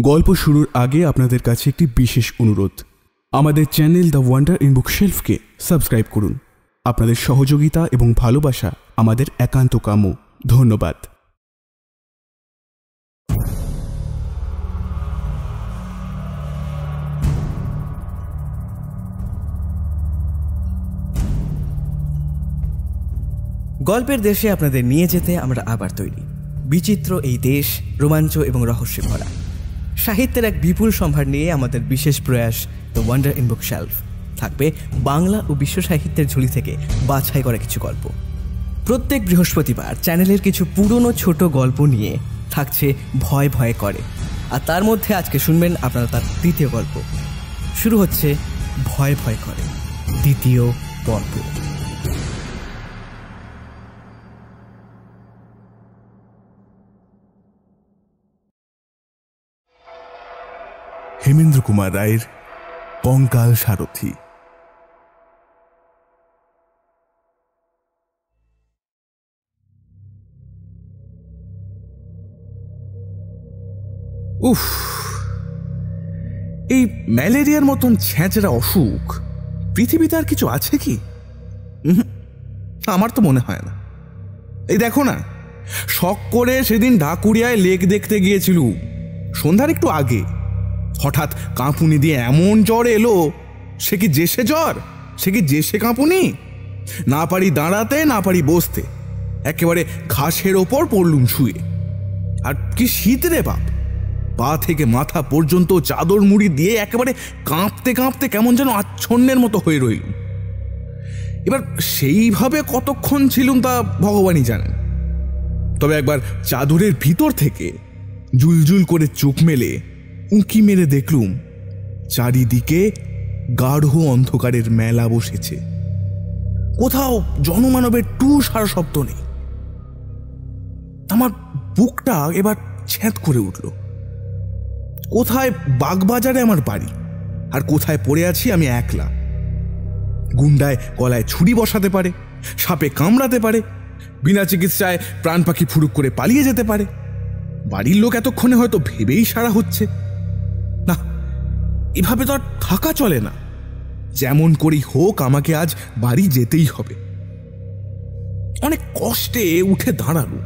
গল্প শুরুর আগে আপনাদের কাছে একটি বিশেষ অনুরোধ। আমাদের চ্যানেল দ্য ওয়ান্ডার ইন বুকশেলফকে সাবস্ক্রাইব করুন। আপনাদের সহযোগিতা এবং ভালোবাসা আমাদের একান্ত কাম্য। ধন্যবাদ। গল্পের দেশে আপনাদের নিয়ে যেতে আমরা আবার তৈরি। বিচিত্র এই দেশ রোমাঞ্চ এবং রহস্যে ভরা। সাহিত্যের এক বিপুল সম্ভার নিয়ে আমাদের বিশেষ প্রয়াস দ্য ওয়ান্ডার ইন বুকশেলফ। থাকবে বাংলা ও বিশ্ব সাহিত্যের ঝুলি থেকে বাছাই করা কিছু গল্প। প্রত্যেক বৃহস্পতিবার চ্যানেলের কিছু পুরনো ছোট গল্প নিয়ে থাকছে ভয় ভয় করে, আর তার মধ্যে আজকে শুনবেন আপনারা তার দ্বিতীয় গল্প। শুরু হচ্ছে ভয় ভয় করে দ্বিতীয় পর্ব। হেমেন্দ্র কুমার রায়ের কঙ্কাল সারথি। উফ, এই ম্যালেরিয়ার মতন ছ্যাঁচড়া অসুখ পৃথিবীতে আর কিছু আছে কি? আমার তো মনে হয় না। এই দেখো না, শখ করে সেদিন ঢাকুরিয়ায় লেক দেখতে গিয়েছিল সন্ধ্যার একটু আগে। হঠাৎ কাঁপুনি দিয়ে এমন জ্বর এলো, সে কি জেসে জ্বর, সে কি জেসে কাঁপুনি। না পারি দাঁড়াতে, না পারি বসতে, একেবারে ঘাসের ওপর পড়লুম শুয়ে। আর কি শীত রে বাপ, পা থেকে মাথা পর্যন্ত চাদর মুড়ি দিয়ে একেবারে কাঁপতে কাঁপতে কেমন যেন আচ্ছন্নের মতো হয়ে রইলুম। এবার সেইভাবে কতক্ষণ ছিলুম তা ভগবানই জানেন। তবে একবার চাদরের ভিতর থেকে জুলজুল করে চোখ মেলে উঁকি মেরে দেখলুম চারিদিকে গাঢ় অন্ধকারের মেলা বসেছে। কোথাও জনমানবের টু সারা শব্দ নেই। আমার বুকটা এবার ছ্যাঁত করে উঠল। কোথায় বাগবাজারে আমার বাড়ি, আর কোথায় পড়ে আছি আমি একলা। গুন্ডায় গলায় ছুরি বসাতে পারে, সাপে কামড়াতে পারে, বিনা চিকিৎসায় প্রাণ পাখি ফুরুক করে পালিয়ে যেতে পারে। বাড়ির লোক এতক্ষণে হয়তো ভেবেই সারা হচ্ছে। না, এভাবে তো আর থাকা চলে না। যেমন করেই হোক আমাকে আজ বাড়ি যেতেই হবে। অনেক কষ্টে উঠে দাঁড়ালো।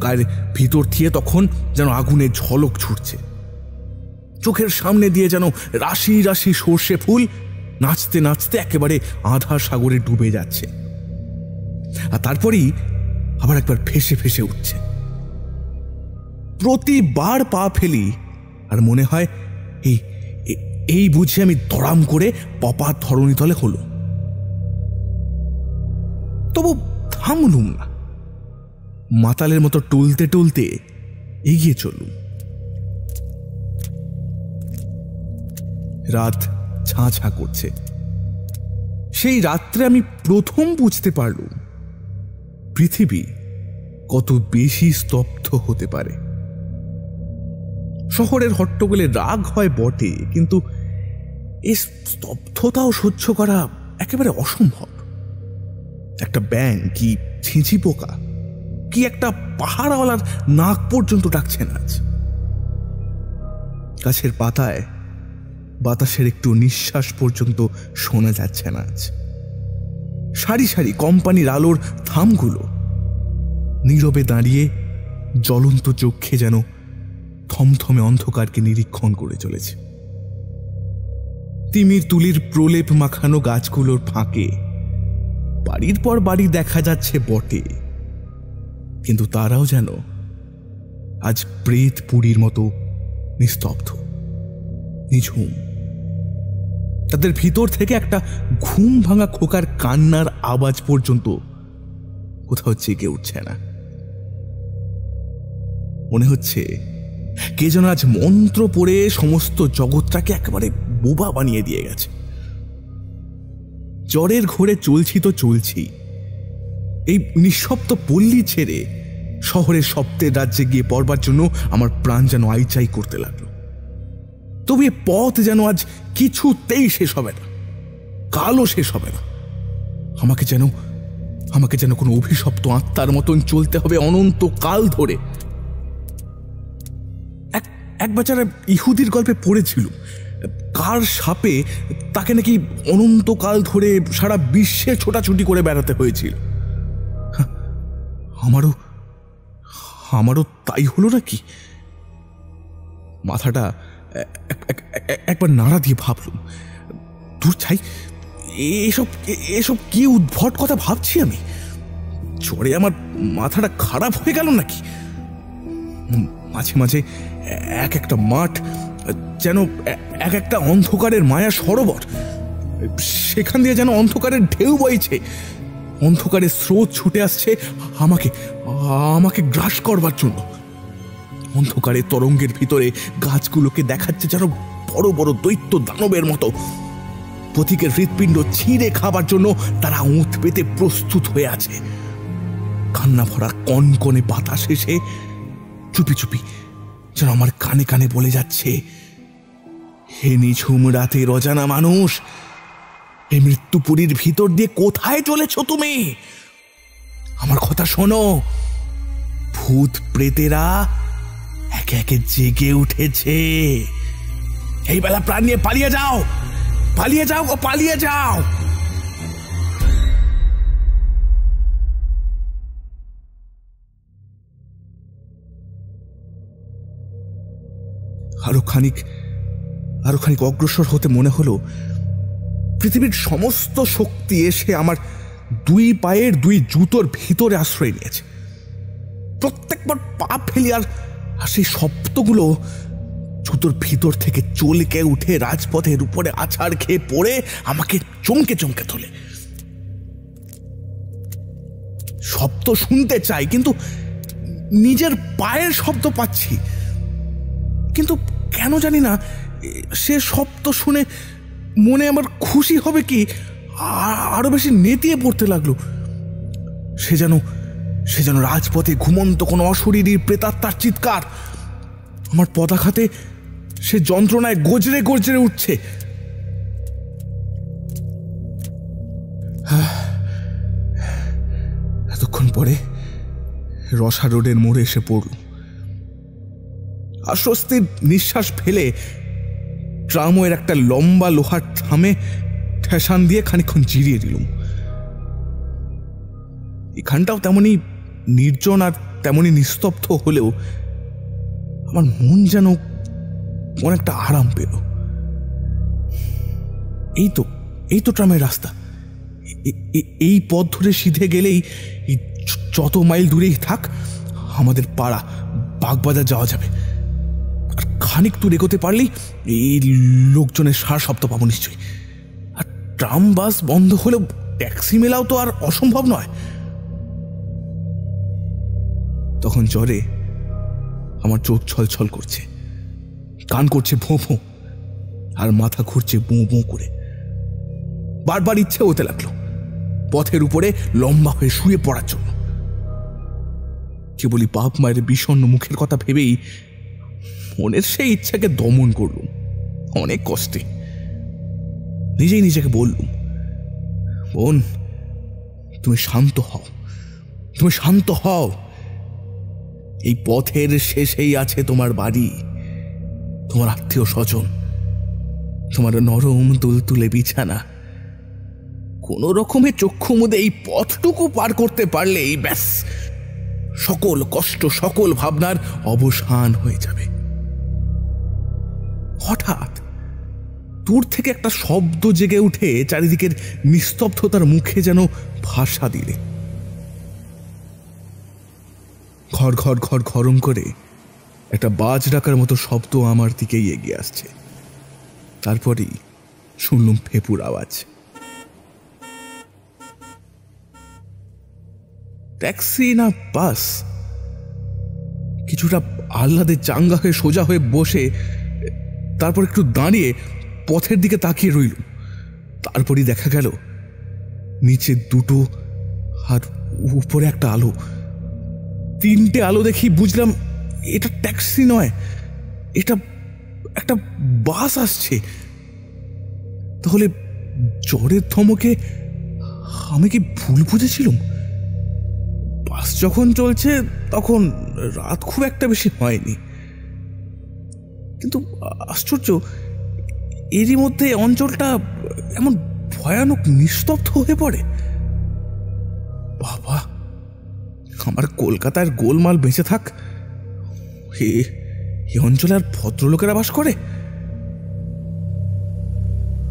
গায়ের ভিতর থেকে তখন যেন আগুনের ঝলক ছুটছে। চোখের সামনে দিয়ে যেন রাশি রাশি সর্ষে ফুল নাচতে নাচতে একেবারে আধার সাগরে ডুবে যাচ্ছে। আর তারপরেই আবার একবার ফেসে ফেসে উঠছে। প্রতিবার পা ফেলি আর মনে হয় এই বুঝে আমি দড়াম করে পপার ধরণীতলে হলো। তবু থামলুম না, মাতালের মতো টলতে টলতে এগিয়ে চললুম। রাত ঝাঁ ঝাঁ করছে। সেই রাত্রে আমি প্রথম বুঝতে পারলুম পৃথিবী কত বেশি স্তব্ধ হতে পারে। শহরের হট্টগোলে রাগ হয় বটে, কিন্তু এই স্তব্ধতাও সহ্য করা একেবারে অসম্ভব। একটা ব্যাঙ কি ছিঁচি পোকা কি একটা পাহাড়ওয়ালার নাক পর্যন্ত ডাকছে না আজ। গাছের পাতায় বাতাসের একটু নিঃশ্বাস পর্যন্ত শোনা যাচ্ছে না আজ। সারি সারি কোম্পানির আলোর থামগুলো নীরবে দাঁড়িয়ে জ্বলন্ত চক্ষে যেন থমথমে অন্ধকারকে নিরীক্ষণ করে চলেছে। তিমির তুলির প্রলেপ মাখানো গাছগুলোর ফাঁকে বাড়ির পর বাড়ি দেখা যাচ্ছে বটে, কিন্তু তারাও যেন আজ প্রেত পুরীর মতো নিস্তব্ধ, নিঝুম। তাদের ভিতর থেকে একটা ঘুম ভাঙা খোকার কান্নার আওয়াজ পর্যন্ত কোথাও জেগে উঠছে না। মনে হচ্ছে কে যেন আজ মন্ত্র পড়ে সমস্ত জগৎটাকে একেবারে বোবা বানিয়ে দিয়ে গেছে। জ্বরের ঘোরে চলছি তো চলছি। এই নিঃশব্দ পল্লী ছেড়ে শহরের শব্দের রাজ্যে গিয়ে পড়বার জন্য আমার প্রাণ যেন আইচাই করতে লাগলো। তবে এ পথ যেন আজ কিছুতেই শেষ হবে না, কালও শেষ হবে না। আমাকে যেন কোনো অভিশপ্ত আত্মার মতন চলতে হবে অনন্ত কাল ধরে। এক বেচারা ইহুদির গল্পে পড়েছিল, কার সাপে তাকে নাকি অনন্তকাল ধরে সারা বিশ্বে ছোটাছুটি করে বেড়াতে হয়েছিল। আমারও তাই হলো নাকি? মাথাটা একবার নাড়া দিয়ে ভাবলুম, দূর ছাই, এসব কি উদ্ভট কথা ভাবছি আমি। জ্বরে আমার মাথাটা খারাপ হয়ে গেল নাকি? মাঝে মাঝে এক একটা মাঠ যেন এক একটা অন্ধকারের মায়া সরোবর, সেখান দিয়ে যেন অন্ধকারের ঢেউ বইছে, অন্ধকারের স্রোত ছুটে আসছে আমাকে গ্রাস করবার জন্য। অন্ধকারের তরঙ্গের ভিতরে গাছগুলোকে দেখাচ্ছে যেন বড় বড় দৈত্য দানবের মতো। প্রতীকের হৃৎপিণ্ড ছিঁড়ে খাবার জন্য তারা উঁত পেতে প্রস্তুত হয়ে আছে। কান্না ভরা কনকনে বাতাস এসে চুপি চুপি যেন আমার কানে কানে বলে যাচ্ছে, হে নিঝুম রাতের অজানা মানুষ, এই মৃত্যুপুরীর ভিতর দিয়ে কোথায় চলেছ তুমি? আমার কথা শোনো, ভূত প্রেতেরা একে একে জেগে উঠেছে। এই বেলা প্রাণ নিয়ে পালিয়ে যাও, পালিয়ে যাও ও পালিয়ে যাও। আরো খানিক অগ্রসর হতে মনে হলো পৃথিবীর সমস্ত শক্তি এসে আমার দুই পায়ের দুই জুতোর ভিতরে আশ্রয় নিয়েছে। প্রত্যেকবার পা ফেলি আর সেই শব্দগুলো জুতোর ভিতর থেকে চলকে উঠে রাজপথের উপরে আছাড় খেয়ে পড়ে আমাকে চমকে চমকে তোলে। শব্দ শুনতে চাই, কিন্তু নিজের পায়ের শব্দ পাচ্ছি, কিন্তু কেন জানি না সে শব্দ শুনে মনে আমার খুশি হবে কি আরো বেশি নেতিয়ে পড়তে লাগলো। সে যেন রাজপথে ঘুমন্ত কোনো অশরীরী প্রেতাত্মার চিৎকার। আমার পদাঘাতে সে যন্ত্রণায় গজরে গজরে উঠছে। এতক্ষণ পরে রসা রোডের মোড়ে এসে পড়ল। আশ্বস্তির নিঃশ্বাস ফেলে ট্রামওয়ের একটা লম্বা লোহার থামে ঠেসান দিয়ে খানিকক্ষণ জিরিয়ে দিলুম। এখানটাও তেমনি নির্জন আর তেমনি নিস্তব্ধ হলেও আমার মন যেন অনেকটা আরাম পেল। এই তো ট্রামের রাস্তা। এই পথ ধরে সিধে গেলেই যত মাইল দূরেই থাক আমাদের পাড়া বাগবাজার যাওয়া যাবে। আর খানিক দূর এগোতে পারলেই এই লোকজনের সার শব্দ পাবো নিশ্চয়ই। আর ট্রাম বাস বন্ধ হলেও ট্যাক্সি মেলাও তো আর অসম্ভব নয়। তখন জ্বরে আমার চোখ ছলছল করছে, কান করছে ভোঁ ভোঁ, আর মাথা ঘুরছে বোঁ বোঁ করে। বারবার ইচ্ছে হতে লাগলো পথের উপরে লম্বা হয়ে শুয়ে পড়ার জন্য। কেবলই বাপ মায়ের বিষণ্ণ মুখের কথা ভেবেই মনের সেই ইচ্ছাকে দমন করলুম অনেক কষ্টে। নিজেই নিজেকে বললুম, বোন, তুমি শান্ত হও, তুমি শান্ত হও। এই পথের শেষেই আছে তোমার বাড়ি, তোমার আত্মীয় স্বজন, তোমার নরম তুলতুলে বিছানা। কোন রকমে চক্ষু মুদে এই পথটুকু পার করতে পারলেই ব্যাস সকল কষ্ট, সকল ভাবনার অবসান হয়ে যাবে। হঠাৎ দূর থেকে একটা শব্দ জেগে উঠে চারিদিকের নিস্তব্ধতার মুখে যেন ভাষা দিলে। ঘর ঘর ঘর ঘরম করে একটা বাজ ডাকার মতো শব্দ আমার দিকেই এগিয়ে আসছে। তারপরেই শুনলুম ফেপুর আওয়াজ। ট্যাক্সি না বাস? কিছুটা আহ্লাদে চাঙ্গা হয়ে সোজা হয়ে বসে তারপর একটু দাঁড়িয়ে পথের দিকে তাকিয়ে রইল। তারপরই দেখা গেল নিচে দুটো আর উপরে একটা আলো। তিনটে আলো দেখি বুঝলাম এটা ট্যাক্সি নয়, এটা একটা বাস আসছে। তাহলে জ্বরের থমকে আমি কি ভুল বুঝেছিলাম? বাস যখন চলছে তখন রাত খুব একটা বেশি হয়নি। কিন্তু আশ্চর্য, এরই মধ্যে অঞ্চলটা এমন ভয়ানক নিস্তব্ধ হয়ে পড়ে। বাবা, আমার কলকাতার গোলমাল বেঁচে থাক, এই অঞ্চলে আর ভদ্রলোকেরা বাস করে।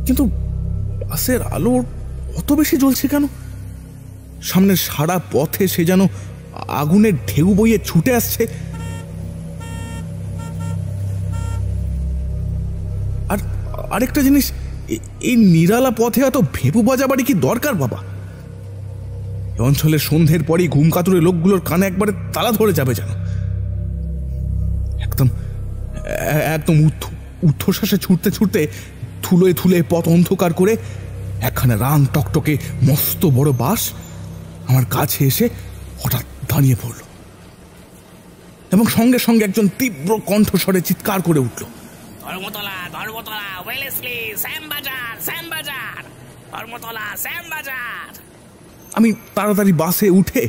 কিন্তু বাসের আলো অত বেশি জ্বলছে কেন? সামনের সারা পথে সে যেন আগুনের ঢেউ বইয়ে ছুটে আসছে। আর আরেকটা জিনিস, এই নিরালা পথে এত ভেপু বাজাবাড়ি কি দরকার বাবা? এই অঞ্চলের সন্ধ্যের পরই ঘুম কাতুরে লোকগুলোর কানে একবারে তালা ধরে যাবে যেন। একদম একদম ঊর্ধ্বশ্বাসে ছুটতে ছুটতে থুলোয় থুলোয় পথ অন্ধকার করে একখানা রাং টকটকে মস্ত বড় বাস আমার কাছে এসে হঠাৎ দাঁড়িয়ে পড়ল, এবং সঙ্গে সঙ্গে একজন তীব্র কণ্ঠস্বরে চিৎকার করে উঠল, ধর্মতলা, ধর্মতলা, ওয়েলেসলি, শ্যামবাজার, শ্যামবাজার, ধর্মতলা, শ্যামবাজার। আমি তাড়াতাড়ি বাসে উঠে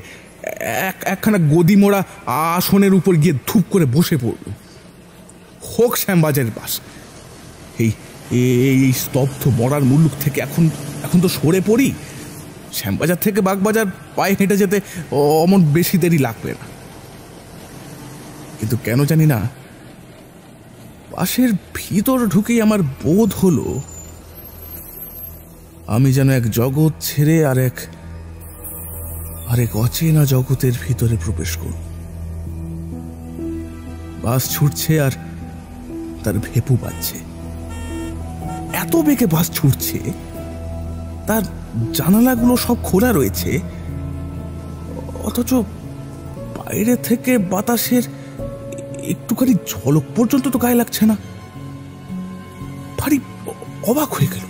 একখানা গদি মোড়া আসনের উপর গিয়ে ধূপ করে বসে পড়ল। হোক শ্যামবাজারের বাস। এই স্তব্ধ মরার মুলুক থেকে এখন তো সরে পড়ি। শ্যামবাজার থেকে বাগবাজার পায়ে হেঁটে যেতে অমন বেশি দেরি লাগবে না। কিন্তু কেন জানি না, বাসের ভিতর ঢুকেই আমার বোধ হলো আমি যেন এক জগৎ ছেড়ে আরেক অচেনা জগতের ভিতরে প্রবেশ করব। বাস ছুটছে আর তার ভেপু বাজছে। এত বেগে বাস ছুটছে, তার জানালাগুলো সব খোলা রয়েছে, অথচ বাইরে থেকে বাতাসের একটুখানি ঝলক পর্যন্ত তো গায়ে লাগছে না। ভারী অবাক হয়ে গেল।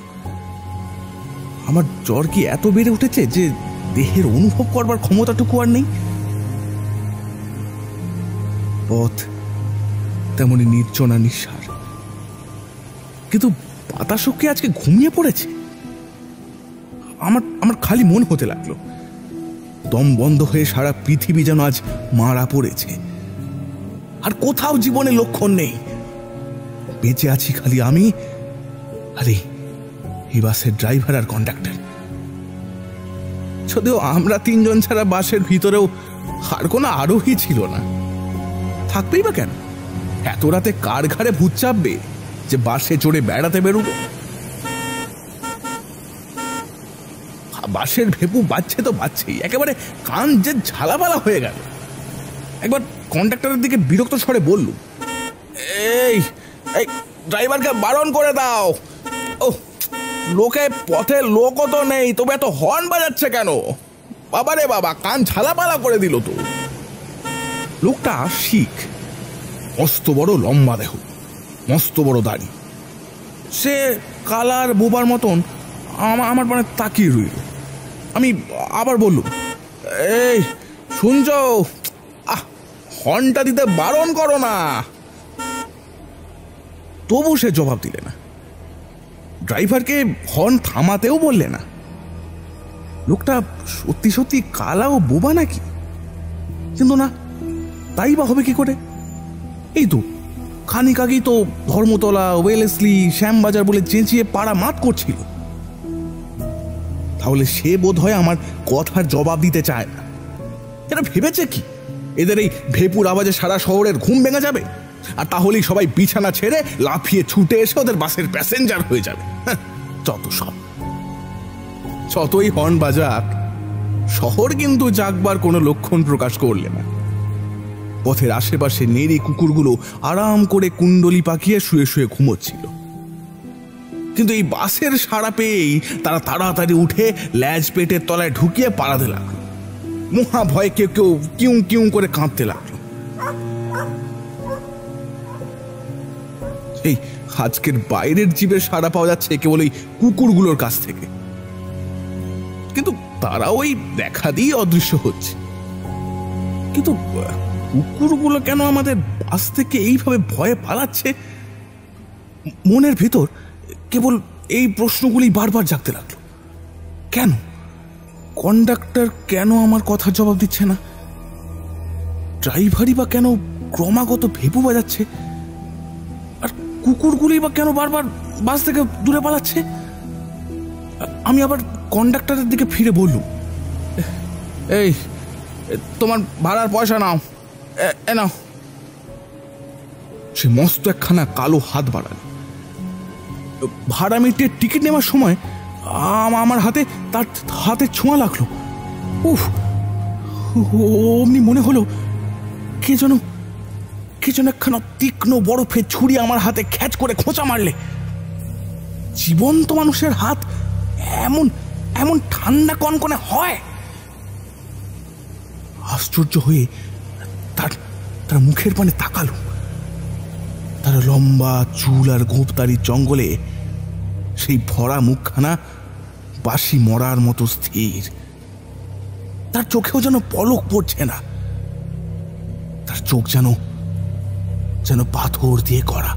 আমার জ্বর কি এত বেড়ে উঠেছে যে দেহের অনুভব করবার ক্ষমতাটুকু আর নেই? পথ তেমনি নির্জনা নিঃসার, কিন্তু বাতাসও কি আজকে ঘুমিয়ে পড়েছে? আমার খালি মন হতে লাগলো দম বন্ধ হয়ে সারা পৃথিবী যেন আজ মারা পড়েছে, আর কোথাও জীবনে লক্ষণ নেই। বেঁচে আছি খালি আমি, আরে এই বাসের ড্রাইভার আর কন্ডাক্টর। যদিও আমরা তিনজন ছাড়া বাসের ভিতরেও আর কোনো আরোহী ছিল না। থাকবেই বা কেন? এত রাতে কার ঘাড়ে ভূত চাপবে যে বাসে চড়ে বেড়াতে বেরোবো? বাসের ভেপু বাজছে তো বাজছেই, একেবারে কান যে ঝালাপালা হয়ে গেল। একবার কন্ডাক্টরের দিকে বিরক্ত স্বরে বলল, এই ড্রাইভারকে বারণ করে দাও। ও লোকে পথে লোকও তো নেই, তবে এত হর্ন বাজাচ্ছে কেন? বাবারে বাবা, কান ঝালাপালা করে দিল তো। লোকটা শিখ, মস্ত বড় লম্বা দেহ, মস্ত বড় দাড়ি। সে কালার বোবার মতন আমার মানে তাকিয়ে রইল। আমি আবার বললুম, এই শুনছ, হর্নটা দিতে বারণ করো না। তবু সে জবাব দিলে না, ড্রাইভারকে হর্ন থামাতেও বললে না। লোকটা সত্যি সত্যি কালা ও বোবা নাকি? কিন্তু না, তাই বা হবে কি করে? এই তো খানিক আগেই তো ধর্মতলা, ওয়েলেসলি, শ্যামবাজার বলে চেঁচিয়ে পাড়া মাত করছিল। তাহলে সে বোধ হয় আমার কথার জবাব দিতে চায় না। এরা ভেবেছে কি এদের এই ভেপুর আওয়াজে সারা শহরের ঘুম ভেঙে যাবে, আর তাহলেই সবাই বিছানা ছেড়ে লাফিয়ে ছুটে এসে ওদের বাসের প্যাসেঞ্জার হয়ে যাবে? যত সব। যতই হর্ন বাজাক, শহর কিন্তু জাগবার কোনো লক্ষণ প্রকাশ করলে না। পথের আশেপাশে নেড়ি কুকুরগুলো আরাম করে কুণ্ডলি পাকিয়ে শুয়ে শুয়ে ঘুমোচ্ছিল। কিন্তু এই বাসের সাড়া পেয়েই তারা তাড়াতাড়ি উঠে ল্যাজ পেটের তলায় ঢুকিয়ে পালাতে লাগলো। মহা ভয়ে কেউ কেউ কিউ কিউ করে কাঁদতে লাগলো। এই আজকের বাইরের জীবের সাড়া পাওয়া যাচ্ছে কেবল এই কুকুরগুলোর কাছ থেকে, কিন্তু তারা ওই দেখা দিয়ে অদৃশ্য হচ্ছে। কিন্তু কুকুরগুলো কেন আমাদের বাস থেকে এইভাবে ভয়ে পালাচ্ছে? মনের ভিতর কেবল এই প্রশ্নগুলি বারবার জাগতে লাগলো। কেন কন্ডাক্টর কেন আমার কথার জবাব দিচ্ছে না? ড্রাইভারই বা কেন ক্রমাগত ভেপু বাজাচ্ছে? আর কুকুরগুলি বা কেন বারবার বাস থেকে দূরে পালাচ্ছে? আমি আবার কন্ডাক্টরের দিকে ফিরে বললুম, এই তোমার ভাড়ার পয়সা নাও, এ নাও। সে মস্ত একখানা কালো হাত বাড়াল। ভাড়া মিটিয়ে টিকিট নেওয়ার সময় আমার হাতে তার হাতে ছোঁয়া লাগলো। উফ, অমনি মনে হলো কে যেন একখানা তীক্ষ্ণ বরফের ছুরি আমার হাতে খ্যাচ করে খোঁচা মারলে। জীবন্ত মানুষের হাত এমন এমন ঠান্ডা কনকনে হয়? আশ্চর্য হয়ে তার মুখের পানে তাকালো। তার লম্বা চুল আর গোঁপদারির জঙ্গলে সেই ভরা মুখখানা বাসি মরার মতো স্থির। তার চোখেও যেন পলক পড়ছে না। তার চোখ যেন পাথর দিয়ে করা।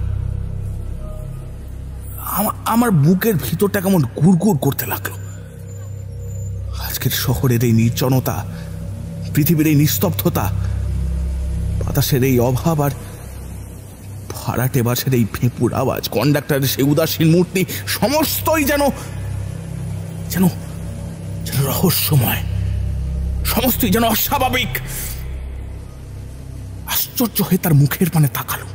আমার বুকের ভিতরটা কেমন গুড়গুড় করতে লাগলো। আজকের শহরের এই নির্জনতা, পৃথিবীর এই নিস্তব্ধতা, বাতাসের এই অভাব আর ভাড়াটে বাসের এই ফেঁপুর আওয়াজ, কন্ডাক্টরের সেই উদাসীন মূর্তি, সমস্তই যেন রহস্যময়, সমস্তই যেন অস্বাভাবিক। আশ্চর্য হয়ে তার মুখের পানে তাকালো।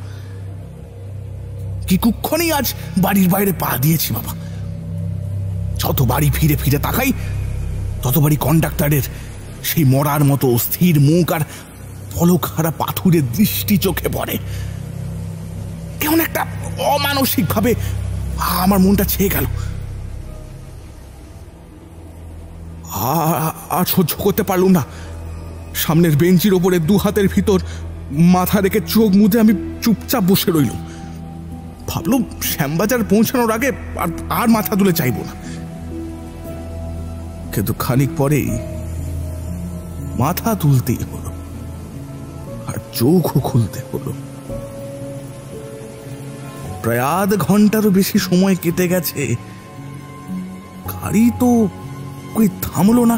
কি কুক্ষণই আজ বাড়ির বাইরে পা দিয়েছি বাবা। যত বাড়ি ফিরে ফিরে তাকাই ততবারই কন্ডাক্টরের সেই মরার মতো স্থির মুখ আর পলকহারা পাথুরের দৃষ্টি চোখে পড়ে। কেমন একটা অমানসিক ভাবে আমার মনটা ছেয়ে গেল। আর সহ্য করতে পারলুম না। সামনের বেঞ্চির ওপরে দু হাতের ভিতর মাথা রেখে চোখ মুদে আমি চুপচাপ বসে রইলুম। ভাবলুম শ্যামবাজার পৌঁছানোর আগে আর মাথা তুলে চাইব না। কিন্তু খানিক পরেই মাথা তুলতেই হলো, আর চোখও খুলতে হলো। প্রায় আধ ঘন্টারও বেশি সময় কেটে গেছে, গাড়ি তো কই থামলো না।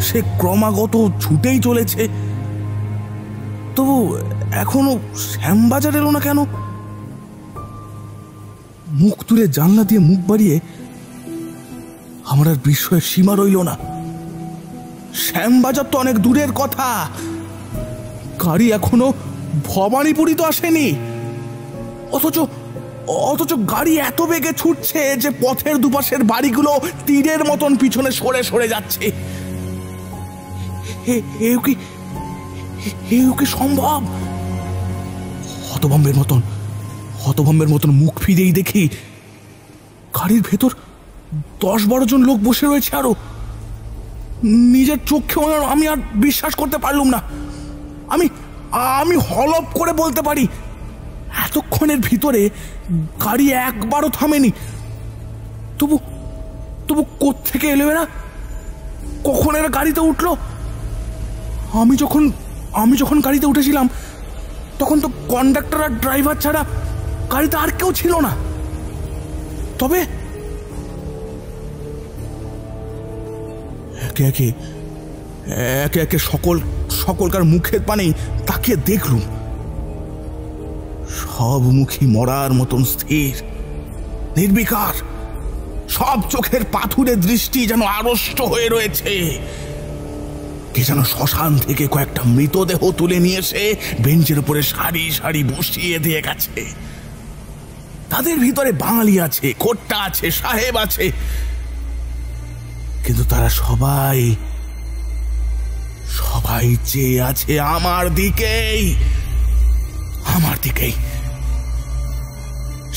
সে ক্রমাগত ছুটেই চলেছে। তবু এখনো শ্যামবাজার এলো না কেন? মুখ তুলে জানলা দিয়ে মুখ বাড়িয়ে আমার আর বিস্ময়ের সীমা রইল না। শ্যামবাজার তো অনেক দূরের কথা। গাড়ি এখনো ভবানীপুরি তো আসেনি। অথচ গাড়ি এত বেগে ছুটছে যে পথের দুপাশের বাড়িগুলো তীরের মতন পিছনে সরে সরে যাচ্ছে। এও কি সম্ভব? হতভম্বের মতন মুখ ফিরেই দেখি গাড়ির ভেতর 10-12 জন লোক বসে রয়েছে। আরো নিজের চোখে আমি আর বিশ্বাস করতে পারলুম না। আমি হলপ করে বলতে পারি এতক্ষণের ভিতরে গাড়ি একবারও থামেনি। তবু কোত্থেকে এলো এরা? কখন এরা গাড়িতে উঠলো? আমি যখন গাড়িতে উঠেছিলাম তখন তো কন্ডাক্টর আর ড্রাইভার ছাড়া গাড়িতে আর কেউ ছিল না। তবে একে একে সকলকার মুখের পানে তাকিয়ে দেখলুম। সব মুখী মরার মতন স্থির, নির্বিকার। সব চোখের পাথুরে দৃষ্টি যেন আড়ষ্ট হয়ে রয়েছে। কে যেন শ্মশান থেকে কয়েকটা মৃতদেহ তুলে নিয়ে এসে বেঞ্চের উপরে সারি সারি বসিয়ে দিয়ে গেছে। তাদের ভিতরে বাঙালি আছে, খোট্টা আছে, সাহেব আছে, কিন্তু তারা সবাই চেয়ে আছে আমার দিকেই।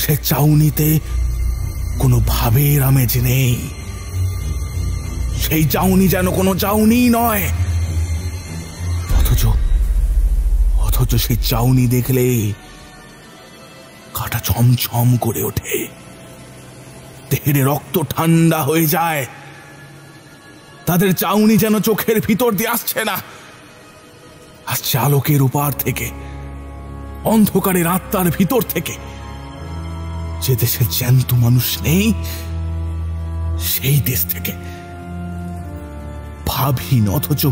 সে চাউনিতে কোনো ভাবের আমেজ নেই। সেই চাউনি যেন কোনো চাউনি নয়। অথচ সেই চাউনি দেখলে কাটা ছমছম করে ওঠে, দেহের রক্ত ঠান্ডা হয়ে যায়। তাদের চাউনি যেন চোখের ভিতর দিয়ে আসছে না, আসছে আলোকের উপার থেকে, অন্ধকারের আত্মার ভিতর থেকে। যে দেশে জ্যান্ত মানুষ নেই সেই দেশ থেকে। ভাবহীন অথচ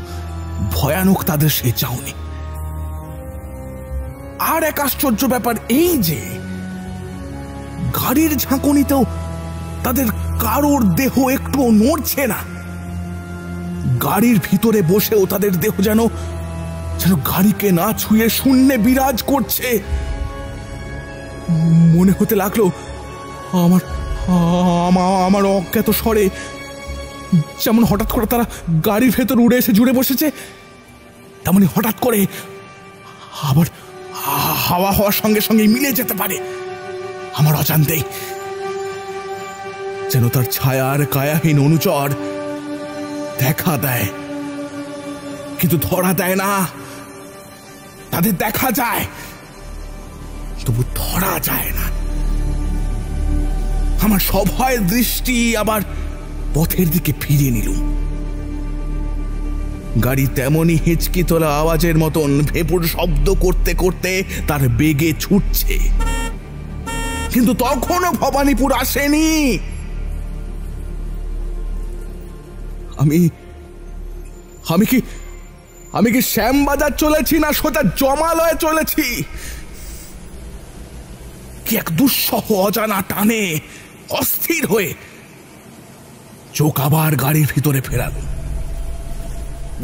ভয়ানক তাদের সেই চাউনি। আর এক আশ্চর্য ব্যাপার এই যে গাড়ির ঝাঁকুনিতেও তাদের কারোর দেহ একটু নড়ছে না। গাড়ির ভিতরে বসেও তাদের দেহ যেন গাড়িকে না ছুঁয়ে শূন্যে বিরাজ করছে। মনে হতে লাগলো আমার আমার অজ্ঞাত স্বরে যেমন হঠাৎ করে তারা গাড়ির ভেতর উড়ে এসে জুড়ে বসেছে, তেমনি হঠাৎ করে আবার হাওয়া হওয়ার সঙ্গে সঙ্গে মিলে যেতে পারে আমার অজান্তেই। যেন তার ছায়ার কায়াহীন অনুচর দেখা দেয়, কিন্তু ধরা দেয় না। তাদের দেখা যায়, তবু ধরা যায় না। আমার সভয়ের দৃষ্টি আবার পথের দিকে ফিরিয়ে নিলুম। গাড়ি তেমনি হিচকি তোলা আওয়াজের মতন ভেপুর শব্দ করতে করতে তার বেগে ছুটছে, কিন্তু তখনও ভবানীপুর আসেনি। আমি কি শ্যামবাজার চলেছি না সোজা জমালয়ে চলেছি? কি এক দুঃসহ অজানা টানে অস্থির হয়ে চোখ আবার গাড়ির ভিতরে ফেরালো।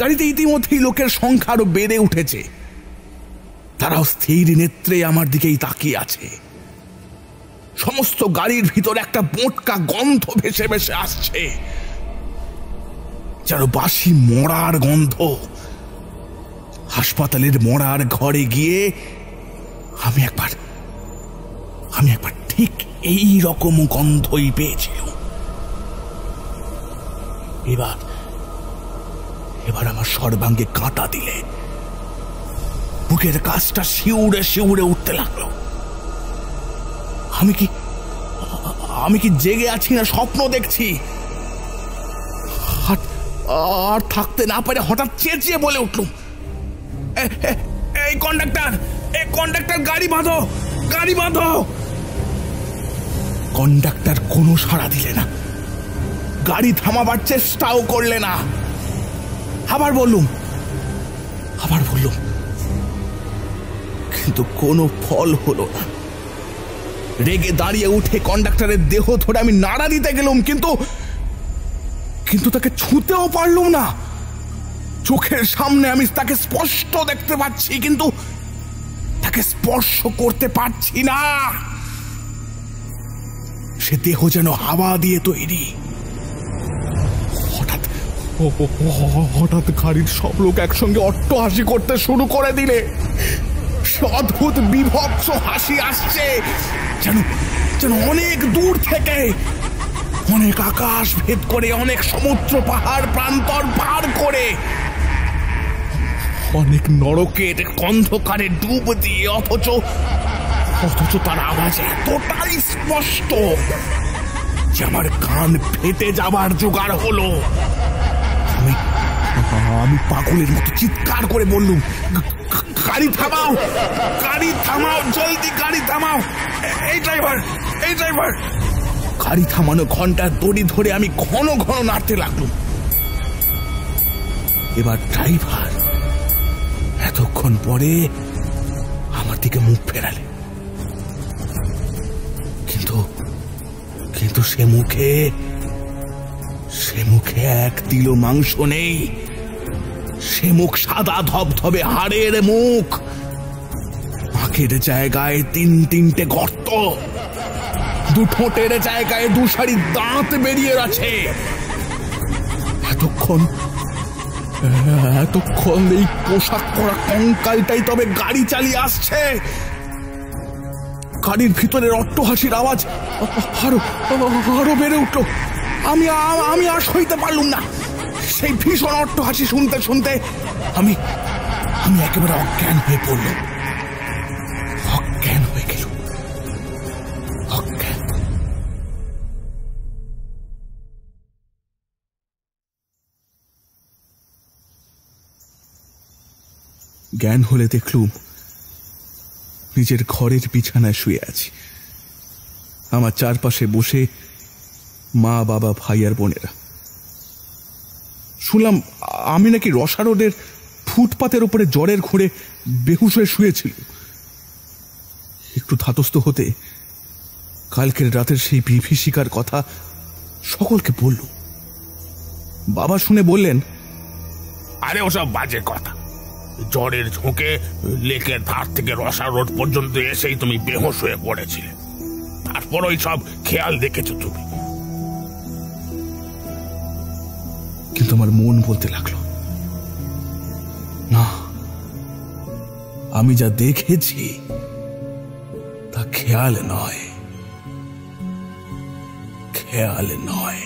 গাড়িতে ইতিমধ্যেই লোকের সংখ্যা আরো বেড়ে উঠেছে। তারাও স্থির নেত্রে আমার দিকেই তাকিয়ে আছে। সমস্ত গাড়ির ভিতরে একটা বোটকা গন্ধ ভেসে ভেসে আসছে, যেন বাসি মরার গন্ধ। হাসপাতালের মরার ঘরে গিয়ে আমি একবার ঠিক এই রকম গন্ধই পেয়েছিলাম। এবার আমার সর্বাঙ্গে কাঁটা দিলে বুকের কাছটা শিউরে শিউরে উঠতে লাগলো। আমি কি জেগে আছি না স্বপ্ন দেখছি? আর থাকতে না পারে হঠাৎ চেঁচিয়ে বলে উঠলুম, এই কন্ডাক্টর, গাড়ি বাঁধো, গাড়ি বাঁধো। কন্ডাক্টর কোনো সাড়া দিলে না, গাড়ি থামাবার চেষ্টাও করলে না। আবার বললুম, কিন্তু কোনো ফল হলো না। রেগে দাঁড়িয়ে উঠে কন্ডাক্টরের দেহ ধরে আমি নাড়া দিতে গেলুম, কিন্তু তাকে ছুঁতেও পারলুম না। চোখের সামনে আমি তাকে স্পষ্ট দেখতে পাচ্ছি, কিন্তু তাকে স্পর্শ করতে পারছি না। সে দেহ যেন হাওয়া দিয়ে তৈরি। হঠাৎ গাড়ির সব লোক একসঙ্গে অট্টহাসি করতে শুরু করে দিলে। সে অদ্ভুত বিভৎস হাসি আসছে, যেন অনেক দূর থেকে, অনেক আকাশ ভেদ করে, অনেক সমুদ্র পাহাড় প্রান্তর পার করে, অনেক নরকের অন্ধকারে ডুব দিয়ে, অথচ তার আওয়াজ এতটাই স্পষ্ট যে আমার কান ফেটে যাবার জোগাড় হলো। আমি পাগলের মতো চিৎকার করে বললুম, গাড়ি থামাও, গাড়ি থামাও, জলদি গাড়ি থামাও। এই ড্রাইভার। গাড়ি থামানো ঘন্টার দড়ি ধরে আমি ঘন ঘন নাড়তে লাগলুম। এবার ড্রাইভার এতক্ষণ পরে আমার দিকে মুখ ফেরালে, কিন্তু সে মুখে এক তিলো মাংস নেই। সে মুখ সাদা ধবধবে হাড়ের মুখ, নাকের জায়গায় তিনটে গর্ত, দু ঠোঁটের জায়গায় দু সারি দাঁত বেরিয়ে আছে। এতক্ষণ এই পোশাক পরা কঙ্কালটাই তবে গাড়ি চালিয়ে আসছে। গাড়ির ভিতরের অট্টহাসির আওয়াজ আরো বেড়ে উঠল। আমি আর সইতে পারলুম না। সেই ভীষণ অট্টহাসি শুনতে শুনতে আমি একেবারে অজ্ঞান হয়ে পড়লাম। অজ্ঞান হয়ে গেল। জ্ঞান হলে দেখলুম নিজের ঘরের বিছানায় শুয়ে আছি। আমার চারপাশে বসে মা, বাবা, ভাই আর বোনেরা। শুনলাম আমি নাকি রসা রোডের ফুটপাতের উপরে জ্বরের ঘোরে বেহুশ হয়ে শুয়েছিল। একটু ধাতস্থ হতে কালকের রাতের সেই বিভীষিকার কথা সকলকে বলল। বাবা শুনে বললেন, আরে ওসব বাজে কথা। জ্বরের ঝোঁকে লেকের ধার থেকে রসা রোড পর্যন্ত এসেই তুমি বেহুঁশ হয়ে পড়েছিলে, তারপর ওই সব খেয়াল দেখেছো তুমি। কিন্তু আমার মন বলতে লাগলো, না, আমি যা দেখেছি তা খেয়াল নয়, খেয়াল নয়।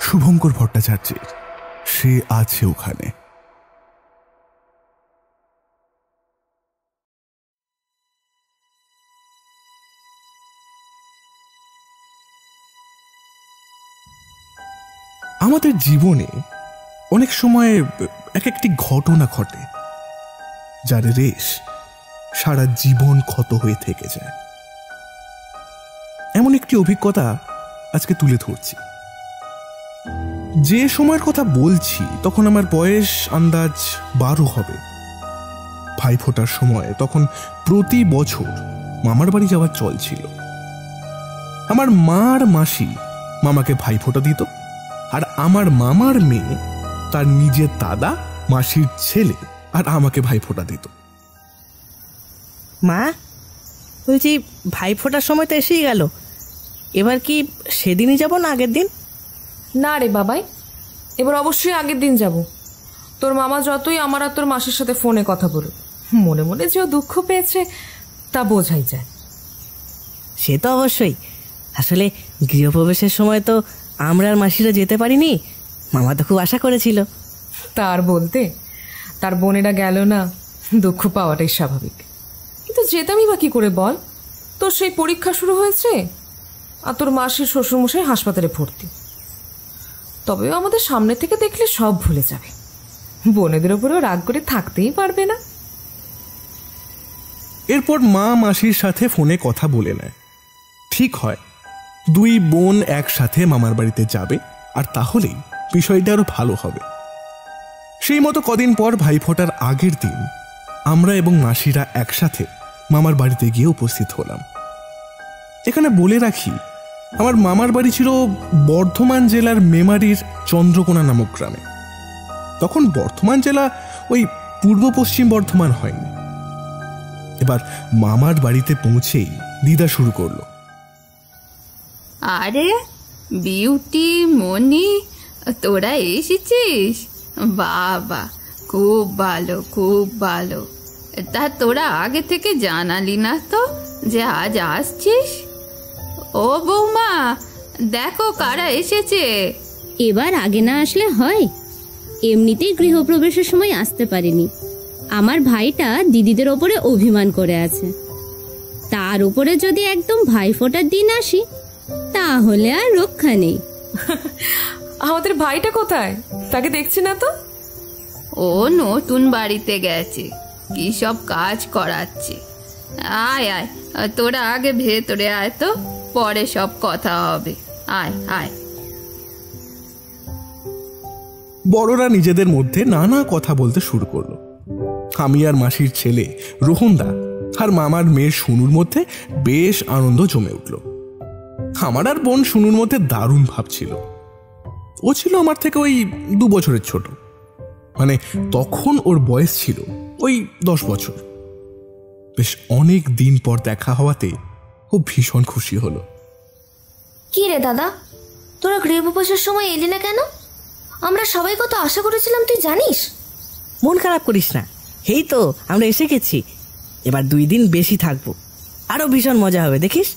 শুভঙ্কর ভট্টাচার্যের সে আছে ওখানে। আমাদের জীবনে অনেক সময় এক একটি ঘটনা ঘটে যার রেশ সারা জীবন ক্ষত হয়ে থেকে যায়। এমন একটি অভিজ্ঞতা আজকে তুলে ধরছি। যে সময়ের কথা বলছি তখন আমার বয়স আন্দাজ 12 হবে। ভাই ফোটার সময় তখন প্রতি বছর মামার বাড়ি যাওয়ার চল ছিল। আমার মার মাসি মামাকে ভাই ফোঁটা দিত, আর আমার মামার মেয়ে তার নিজের দাদা মাসির ছেলে আর আমাকে ভাই ফোঁটা দিত। মা, বলছি ভাই ফোটার সময় তো এসেই গেল, এবার কি সেদিনই যাব না আগের দিন? না রে বাবাই, এবার অবশ্যই আগের দিন যাব। তোর মামা যতই আমার আর তোর মাসির সাথে ফোনে কথা বলুক, মনে মনে যে দুঃখ পেয়েছে তা বোঝাই যায়। সে তো অবশ্যই। আসলে গৃহপ্রবেশের সময় তো আমরা আর মাসিরা যেতে পারিনি, মামা তো খুব আশা করেছিল। তার বলতে তার বোনেরা গেল না, দুঃখ পাওয়াটাই স্বাভাবিক। কিন্তু যেতামই বা কি করে বল? তোর সেই পরীক্ষা শুরু হয়েছে আর তোর মাসির শ্বশুরমশাই হাসপাতালে ভর্তি। তবেও আমাদের সামনে থেকে দেখলে সব ভুলে যাবে, বোনেদের ওপরেও রাগ করে থাকতেই পারবে না। এরপর মা মাসির সাথে ফোনে কথা বলে নেয়। ঠিক হয় 2 বোন একসাথে মামার বাড়িতে যাবে, আর তাহলেই বিষয়টা আরো ভালো হবে। সেই মতো কদিন পর ভাইফোঁটার আগের দিন আমরা এবং মাসিরা একসাথে মামার বাড়িতে গিয়ে উপস্থিত হলাম। এখানে বলে রাখি, আমার মামার বাড়ি ছিল বর্ধমান জেলার মেমারির চন্দ্রকোনা নামক গ্রামে। তখন বর্ধমান জেলা ওই পূর্ব পশ্চিম বর্ধমান হয়নি। এবার মামার বাড়িতে পৌঁছেই দিদা শুরু করলো, আরে বিউটি, মনি, তোরা এসেছিস? বাবা, খুব ভালো, খুব ভালো। তা তোরা আগে থেকে জানালি না তো যে আজ আসছিস? ও বৌমা, দেখো কারা এসেছে। এবার আগে না আসলে হয়? এমনিতেই গৃহপ্রবেশের সময় আসতে পারিনি। আমার ভাইটা দিদিদের ওপরে অভিমান করে আছে, তার উপরে যদি একদম ভাইফোঁটার দিন আসি তাহলে আর রক্ষা নেই। আমাদের ভাইটা কোথায়? তাকে দেখছি না তো। ও নতুন বাড়িতে গেছে, কি সব কাজ করাচ্ছে। আয় আয়, তোরা আগে ভেতরে আয় তো, পরে সব কথা হবে। আয় আয়। বড়রা নিজেদের মধ্যে নানা কথা বলতে শুরু করলো। আমি আর মাসির ছেলে রোহনদা আর মামার মেয়ে শুনুর মধ্যে বেশ আনন্দ জমে উঠল। আমার আর বোন শুনুর মধ্যে দারুণ ভাব ছিল। ও ছিল আমার থেকে ওই 2 বছরের ছোট, মানে তখন ওর বয়স ছিল ওই 10 বছর। বেশ অনেক দিন পর দেখা হওয়াতে ও ভীষণ খুশি হলো। কি রে দাদা, তোরা গৃহপ্রবেশের সময় এলি না কেন? আমরা সবাই কত আশা করেছিলাম, তুই জানিস। মন খারাপ করিস না, এই তো আমরা এসে গেছি। এবার 2 দিন বেশি থাকবো, আরো ভীষণ মজা হবে, দেখিস।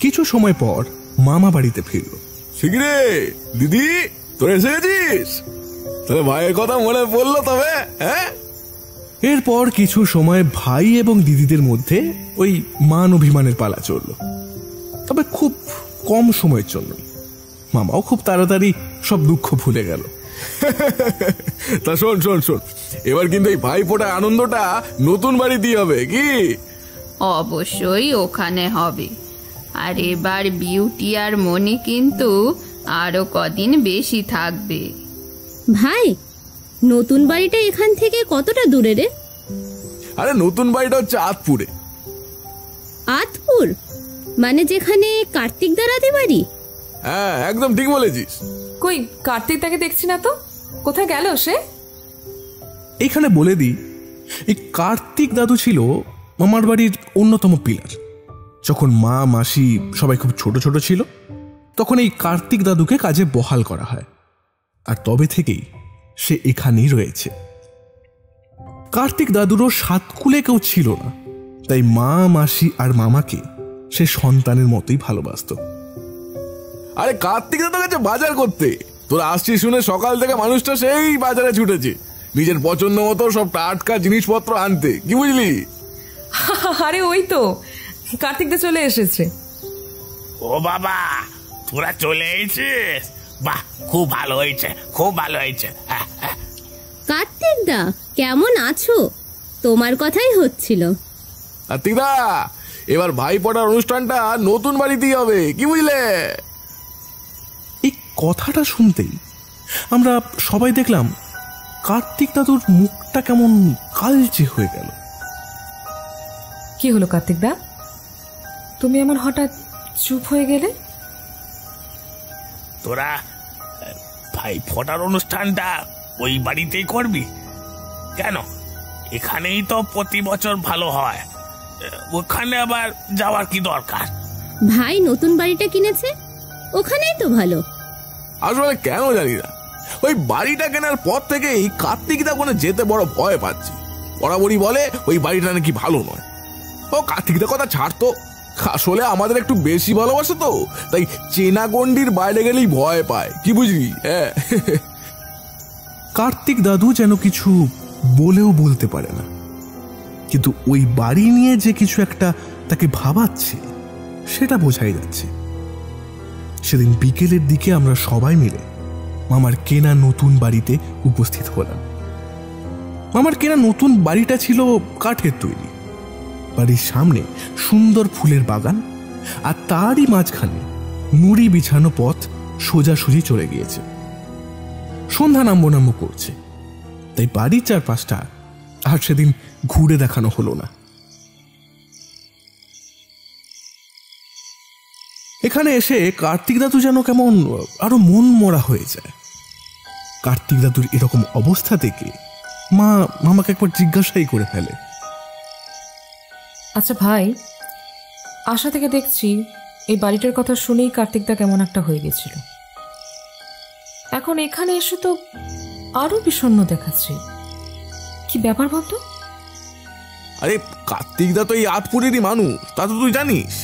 কিছু সময় পর মামা বাড়িতে ফিরল। শিগরে দিদি, তোর এসে গেছিস? তবে ভাইয়ের কথা মনে পড়লো তবে, হ্যাঁ? এরপর কিছু সময় ভাই এবং দিদিদের মধ্যে ওই মান অভিমানের পালা চলল, তবে খুব কম সময়ের জন্য। মামাও খুব তাড়াতাড়ি সব দুঃখ ভুলে গেল। তা শোন শোন শোন, এবার কিন্তু এই ভাই ফোঁটা আনন্দটা নতুন বাড়ি দিয়ে হবে কি? অবশ্যই ওখানে হবে। আর এবার বিউটি আর মনি কিন্তু আরো কদিন বেশি থাকবে। ভাই, নতুন বাড়িটা এখান থেকে কতটা দূরে রে? আরে নতুন বাড়িটা হচ্ছে আতপুরে। আতপুর মানে যেখানে কার্তিক দা রাতে বাড়ি? হ্যাঁ, একদম ঠিক বলেছিস। কই কার্তিক তাকে দেখছি না তো, কোথায় গেল সে? এইখানে বলে দিই, এই কার্তিক দাদু ছিল মামার বাড়ির অন্যতম পিলার। যখন মা মাসি সবাই খুব ছোট ছোট ছিল, তখন এই কার্তিক দাদুকে কাজে বহাল করা হয়, আর তবে থেকেই সে এখানেই রয়েছে। কার্তিক দাদুরও সাতকুলে কেউ ছিল না, তাই মা মাসি আর মামাকে সে সন্তানের মতোই ভালোবাসত। আরে কার্তিক দাদার কাছে বাজার করতে তোরা আসছিস শুনে সকাল থেকে মানুষটা সেই বাজারে ছুটেছে নিজের পছন্দ মতো সব টাটকা জিনিসপত্র আনতে, কি বুঝলি? আরে ওই তো কার্তিক দা চলে এসেছে। ও বাবা, তোরা চলে এসেছিস? বাহ, খুব ভালো হয়েছে, খুব ভালো হয়েছে। কার্তিক দা কেমন আছো? তোমার কথাই হচ্ছিল। কার্তিক দা, এবার ভাই পড়ার অনুষ্ঠানটা নতুন বাড়িতেই হবে, কি বুঝলে? এই কথাটা শুনতেই আমরা সবাই দেখলাম কার্তিক দাদুর মুখটা কেমন কালচে হয়ে গেল। কি হলো কার্তিক দা, তুমি এমন হঠাৎ চুপ হয়ে গেলে? তোরা ভাই ফোটার অনুষ্ঠানটা ওই বাড়িতেই করবি কেন? এখানেই তো প্রতি বছর ভালো হয়, ওখানে আবার যাওয়ার কি দরকার? ভাই নতুন বাড়িটা কিনেছে, ওখানেই তো ভালো। আসলে কেন জানি না, ওই বাড়িটা কেনার পর থেকেই কার্তিক দা কোনো যেতে বড় ভয় পাচ্ছে। বরাবরই বলে ওই বাড়িটা নাকি ভালো নয়। ও কার্তিক দা কথা ছাড়তো, আসলে আমাদের একটু বেশি ভালোবাসে তো, তাই চেনা গন্ডির বাইরে গেলেই ভয় পায়, কি বুঝলি? হ্যাঁ, কার্তিক দাদু যেন কিছু বলেও বলতে পারে না, কিন্তু ওই বাড়ি নিয়ে যে কিছু একটা তাকে ভাবাচ্ছে সেটা বোঝাই যাচ্ছে। সেদিন বিকেলের দিকে আমরা সবাই মিলে মামার কেনা নতুন বাড়িতে উপস্থিত হলাম। মামার কেনা নতুন বাড়িটা ছিল কাঠের তৈরি। বাড়ির সামনে সুন্দর ফুলের বাগান, আর তারই মাঝখানে নুড়ি বিছানো পথ সোজাসুজি চলে গিয়েছে। সন্ধ্যা নাম্ব করছে, তাই বাড়ির চারপাশটা আর সেদিন ঘুরে দেখানো হলো না। এখানে এসে কার্তিক দাদু যেন কেমন আরো মন মরা হয়ে যায়। কার্তিক দাদুর এরকম অবস্থা দেখে মা মামাকে একবার জিজ্ঞাসাই করে ফেলে, আচ্ছা ভাই, আশা থেকে দেখছি এই বাড়িটার কথা শুনেই কার্তিকদা কেমন একটা হয়ে গেছিল, এখন এখানে এসে তো আরো বিষণ্ণ দেখাচ্ছে, কি ব্যাপার বলতো? আরে কার্তিক দা তো এই আতপুরেরই মানুষ, তা তো তুই জানিস।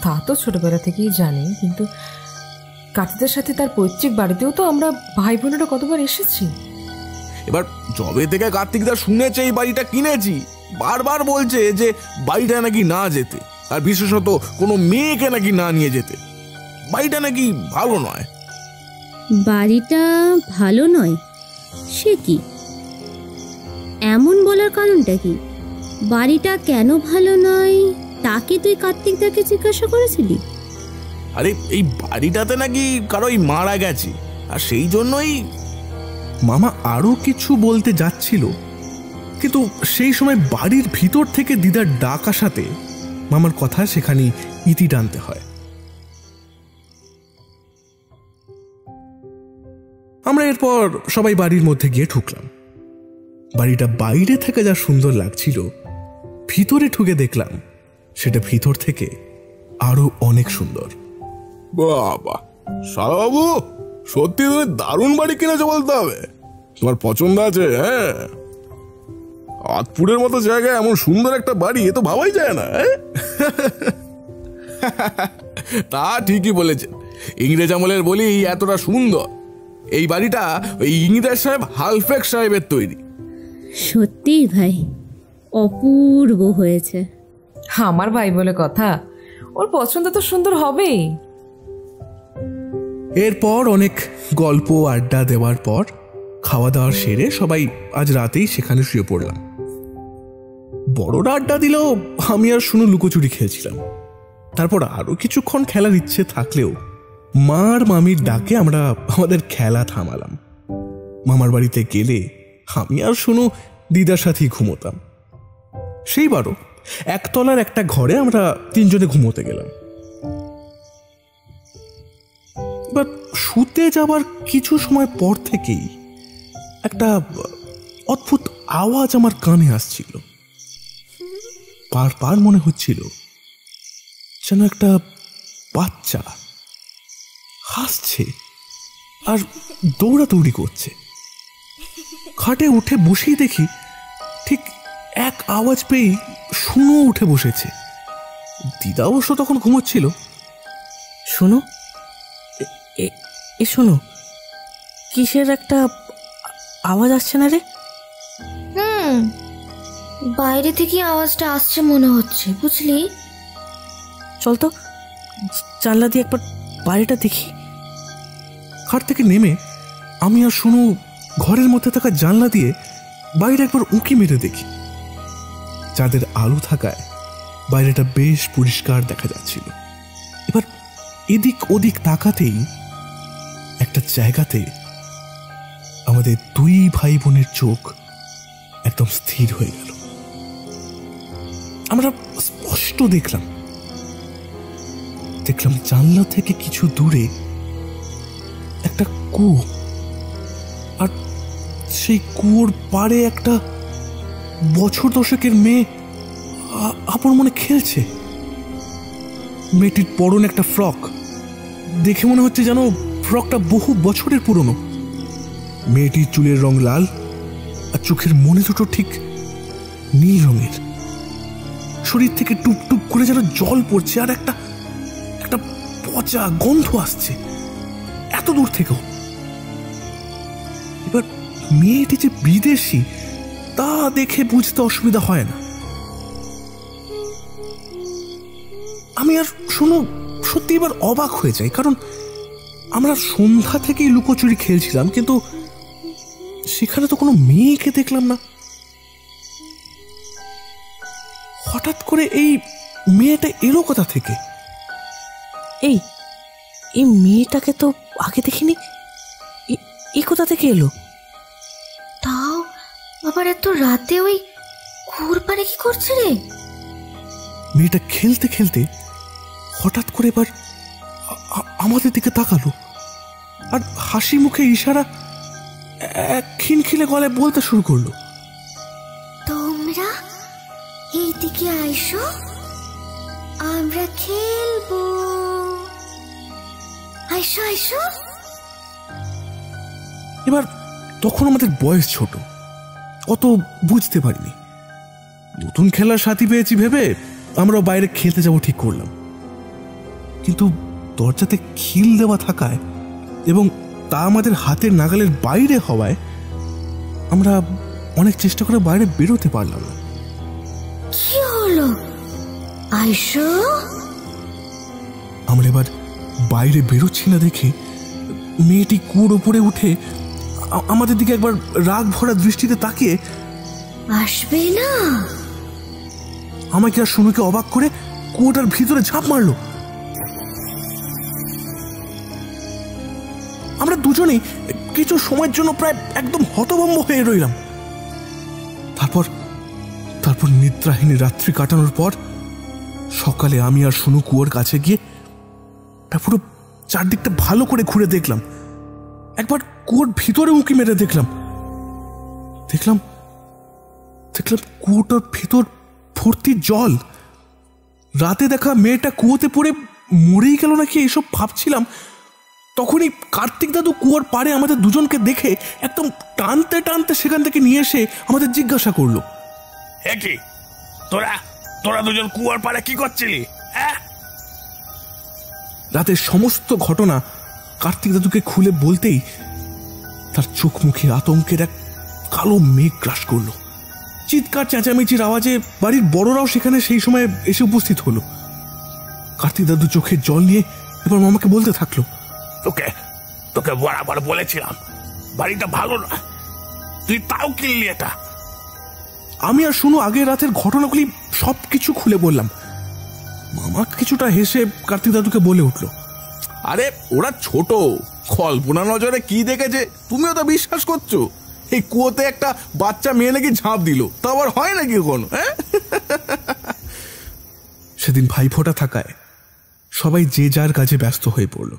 তা তো ছোটবেলা থেকেই জানি, কিন্তু কার্তিকদার সাথে তার পৈতৃক বাড়িতেও তো আমরা ভাই বোনেরা কতবার এসেছি। এবার যবে থেকে কার্তিক দা শুনেছে এই বাড়িটা কিনেছি, বারবার বলছে যে বাড়িটা নাকি না যেতে, আর বিশেষত কোনো মেয়েকে নাকি না নিয়ে যেতে। বাড়িটা নাকি ভালো নয়। বাড়িটা ভালো নয়? সে কি, এমন বলার কারণটা কি? বাড়িটা কেন ভালো নয় তাকে তুই কার্তিক দাকে জিজ্ঞাসা করেছিলি? আরে এই বাড়িটাতে নাকি কারোই মারা গেছে, আর সেই জন্যই। মামা আরো কিছু বলতে যাচ্ছিল, কিন্তু সেই সময় বাড়ির ভিতর থেকে দিদার ডাক আসাতে মামার কথা সেখানেই ইতি টানতে হয়। আমরা এরপর সবাই বাড়ির মধ্যে গিয়ে ঢুকলাম। বাড়িটা বাইরে থেকে যা সুন্দর লাগছিল, ভিতরে ঢুকে দেখলাম সেটা ভিতর থেকে আরো অনেক সুন্দর। বাবা সারা বাবু, সত্যি তুমি দারুণ বাড়ি কিনেছো বলতে হবে, তোমার পছন্দ আছে। হ্যাঁ, আতপুরের মতো জায়গায় এমন সুন্দর একটা বাড়ি এ তো ভাবাই যায় না। তা ঠিকই বলেছে, ইংরেজ আমলের বলি এতটা সুন্দর। এই বাড়িটা ওই ইংরেজ সাহেব হালফেক সাহেবের তৈরি। সত্যি ভাই, অপূর্ব হয়েছে। আমার ভাই বলে কথা, ওর পছন্দ তো সুন্দর হবেই। এরপর অনেক গল্প আড্ডা দেওয়ার পর খাওয়া দাওয়ার সেরে সবাই আজ রাতেই সেখানে শুয়ে পড়লাম। বড়রা আড্ডা দিলেও আমি আর শুনু লুকোচুরি খেলছিলাম। তারপর আরো কিছুক্ষণ খেলার ইচ্ছে থাকলেও মার মামির ডাকে আমরা আমাদের খেলা থামালাম। মামার বাড়িতে গেলে আমি আর শুনু দিদার সাথেই ঘুমোতাম। সেইবারও একতলার একটা ঘরে আমরা তিনজনে ঘুমোতে গেলাম। এবার শুতে যাবার কিছু সময় পর থেকেই একটা অদ্ভুত আওয়াজ আমার কানে আসছিল। বারবার মনে হচ্ছিল যেন একটা বাচ্চা হাসছে আর দৌড়াদৌড়ি করছে। খাটে উঠে বসেই দেখি ঠিক এক আওয়াজ পেয়েই শুনু উঠে বসেছে। দিদা অবশ্য তখন ঘুমোচ্ছিল। শোনো, এ শোনো, কিসের একটা আওয়াজ আসছে না রে? বাইরে থেকে আওয়াজটা আসছে মনে হচ্ছে, বুঝলি? চল তো জানলা দিয়ে একবার বাইরেটা দেখি। খাট থেকে নেমে আমি আর শুনু ঘরের মধ্যে থাকা জানলা দিয়ে বাইরে একবার উঁকি মেরে দেখি। চাঁদের আলো থাকায় বাইরেটা বেশ পরিষ্কার দেখা যাচ্ছিল। এবার এদিক ওদিক তাকাতেই একটা জায়গাতে আমাদের দুই ভাই বোনের চোখ একদম স্থির হয়ে গেল। আমরা স্পষ্ট দেখলাম জানলা থেকে কিছু দূরে একটা কুয়ো, আর সেই কুয়োর পাড়ে একটা বছর দশকের মেয়ে আপন মনে খেলছে। মেয়েটির পরনে একটা ফ্রক, দেখে মনে হচ্ছে যেন ফ্রকটা বহু বছরের পুরনো। মেয়েটির চুলের রং লাল আর চোখের মনে দুটো ঠিক নীল রঙের। শরীর থেকে টুপ টুপ করে যেন জল পড়ছে, আর একটা একটা পচা গন্ধ আসছে এত দূর থেকেও। এবার মেয়েটি যে বিদেশি তা দেখে বুঝতে অসুবিধা হয় না। আমি আর শুনো সত্যি এবার অবাক হয়ে যাই, কারণ আমরা সন্ধ্যা থেকেই লুকোচুরি খেলছিলাম, কিন্তু সেখানে তো কোনো মেয়েকে দেখলাম না। হঠাৎ করে এই মেয়েটা এলো কোথা থেকে? এই মেয়েটাকে তো আগে দেখিনি, এ কোথা থেকে এলো? তাও আবার এত রাতে ওই কুয়োর পাড়ে কি করছে রে? মেয়েটা খেলতে খেলতে হঠাৎ করে এবার আমাদের দিকে তাকালো আর হাসি মুখে ইশারা খিলখিলে গলায় বলতে শুরু করলো, তোমরা এইদিকে আইসো, আমরা খেলবো, আইসো আইসো। এবার তখন আমাদের বয়স ছোট, অত বুঝতে পারিনি। নতুন খেলার সাথী পেয়েছি ভেবে আমরা বাইরে খেলতে যাব ঠিক করলাম, কিন্তু দরজাতে খিল দেওয়া থাকায় এবং তা আমাদের হাতের নাগালের বাইরে হওয়ায় আমরা অনেক চেষ্টা করে বাইরে বেরোতে পারলাম না। কি হলো? আইসো। আমরা এবার বাইরে বেরোচ্ছি না দেখে মেয়েটি কুয়োর উপরে উঠে আমাদের দিকে একবার রাগ ভরা দৃষ্টিতে তাকিয়ে আসবে না আমাকে আর শুনুকে অবাক করে কুয়োটার ভিতরে ঝাঁপ মারলো। আমরা দুজনেই কিছু সময়ের জন্য প্রায় একদম হতভম্ব হয়ে রইলাম। তারপর নিদ্রাহীন রাত্রি কাটানোর পর সকালে আমি আর শুনু কুয়োর কাছে গিয়ে পুরো চারদিকটা ভালো করে ঘুরে দেখলাম। একবার কুয়োর ভিতরে উঁকি মেরে দেখলাম কুয়োটার ভিতর ভর্তি জল। রাতে দেখা মেয়েটা কুয়োতে পড়ে মরেই গেল নাকি এসব ভাবছিলাম, তখনই কার্তিক দাদু কুয়োর পাড়ে আমাদের দুজনকে দেখে একদম টানতে টানতে সেখান থেকে নিয়ে এসে আমাদের জিজ্ঞাসা করলো, কি তোরা দুজন কুয়োর পাড়ে কি করছিলি? রাতের সমস্ত ঘটনা কার্তিক দাদুকে খুলে বলতেই তার চোখ মুখে আতঙ্কের এক কালো মেঘ গ্রাস করলো। চিৎকার চেঁচামেচির আওয়াজে বাড়ির বড়রাও সেখানে সেই সময় এসে উপস্থিত হলো। কার্তিক দাদু চোখের জল নিয়ে এবার মামাকে বলতে থাকলো, তোকে বরাবর বলেছিলাম বাড়িটা ভালো না, তুই তাও কিনলি এটা। আমি আর শুনু আগের রাতের ঘটনাগুলি সবকিছু খুলে বললাম। মামা কিছুটা হেসে কার্তিক দাদুকে বলে উঠল, আরে ওরা ছোট, কল্পনা নজরে কি দেখেছে তুমিও তো বিশ্বাস করছো? এই কুয়োতে একটা বাচ্চা মেয়ে নাকি ঝাঁপ দিল, তা আবার হয় নাকি কোনো? সেদিন ভাইফোঁটা থাকায় সবাই যে যার কাজে ব্যস্ত হয়ে পড়ল।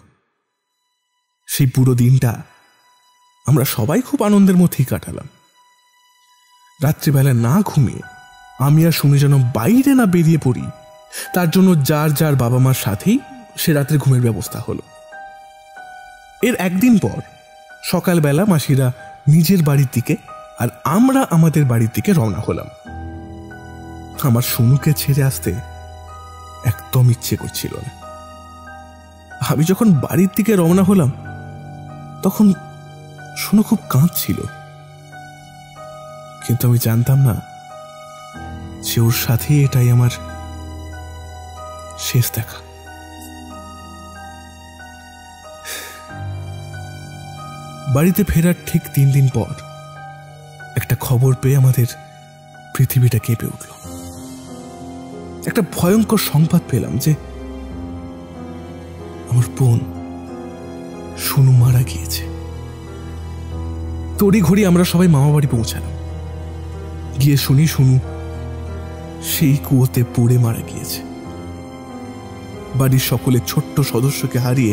সেই পুরো দিনটা আমরা সবাই খুব আনন্দের মধ্যেই কাটালাম। রাত্রিবেলা না ঘুমিয়ে আমি আর শুনে যেন বাইরে না বেরিয়ে পড়ি, তার জন্য যার যার বাবা মার সাথেই সে রাত্রে ঘুমের ব্যবস্থা হলো। এর একদিন পর সকালবেলা মাসিরা নিজের বাড়ির দিকে আর আমরা আমাদের বাড়ির দিকে রওনা হলাম। আমার শুনুকে ছেড়ে আসতে একদম ইচ্ছে করছিল না। আমি যখন বাড়ির দিকে রওনা হলাম তখন শুনু খুব কাঁদছিল, কিন্তু আমি জানতাম না যে ওর সাথে এটাই আমার শেষ দেখা। বাড়িতে ফেরার ঠিক 3 দিন পর একটা খবর পেয়ে আমাদের পৃথিবীটা কেঁপে উঠল। একটা ভয়ঙ্কর সংবাদ পেলাম যে আমার বোন শুনু মারা গিয়েছে। তড়িঘড়ি আমরা সবাই মামা বাড়ি পৌঁছালাম। গিয়ে শুনি শুনু সেই কুয়োতে পড়ে মারা গিয়েছে। বাড়ির সকলের ছোট্ট সদস্যকে হারিয়ে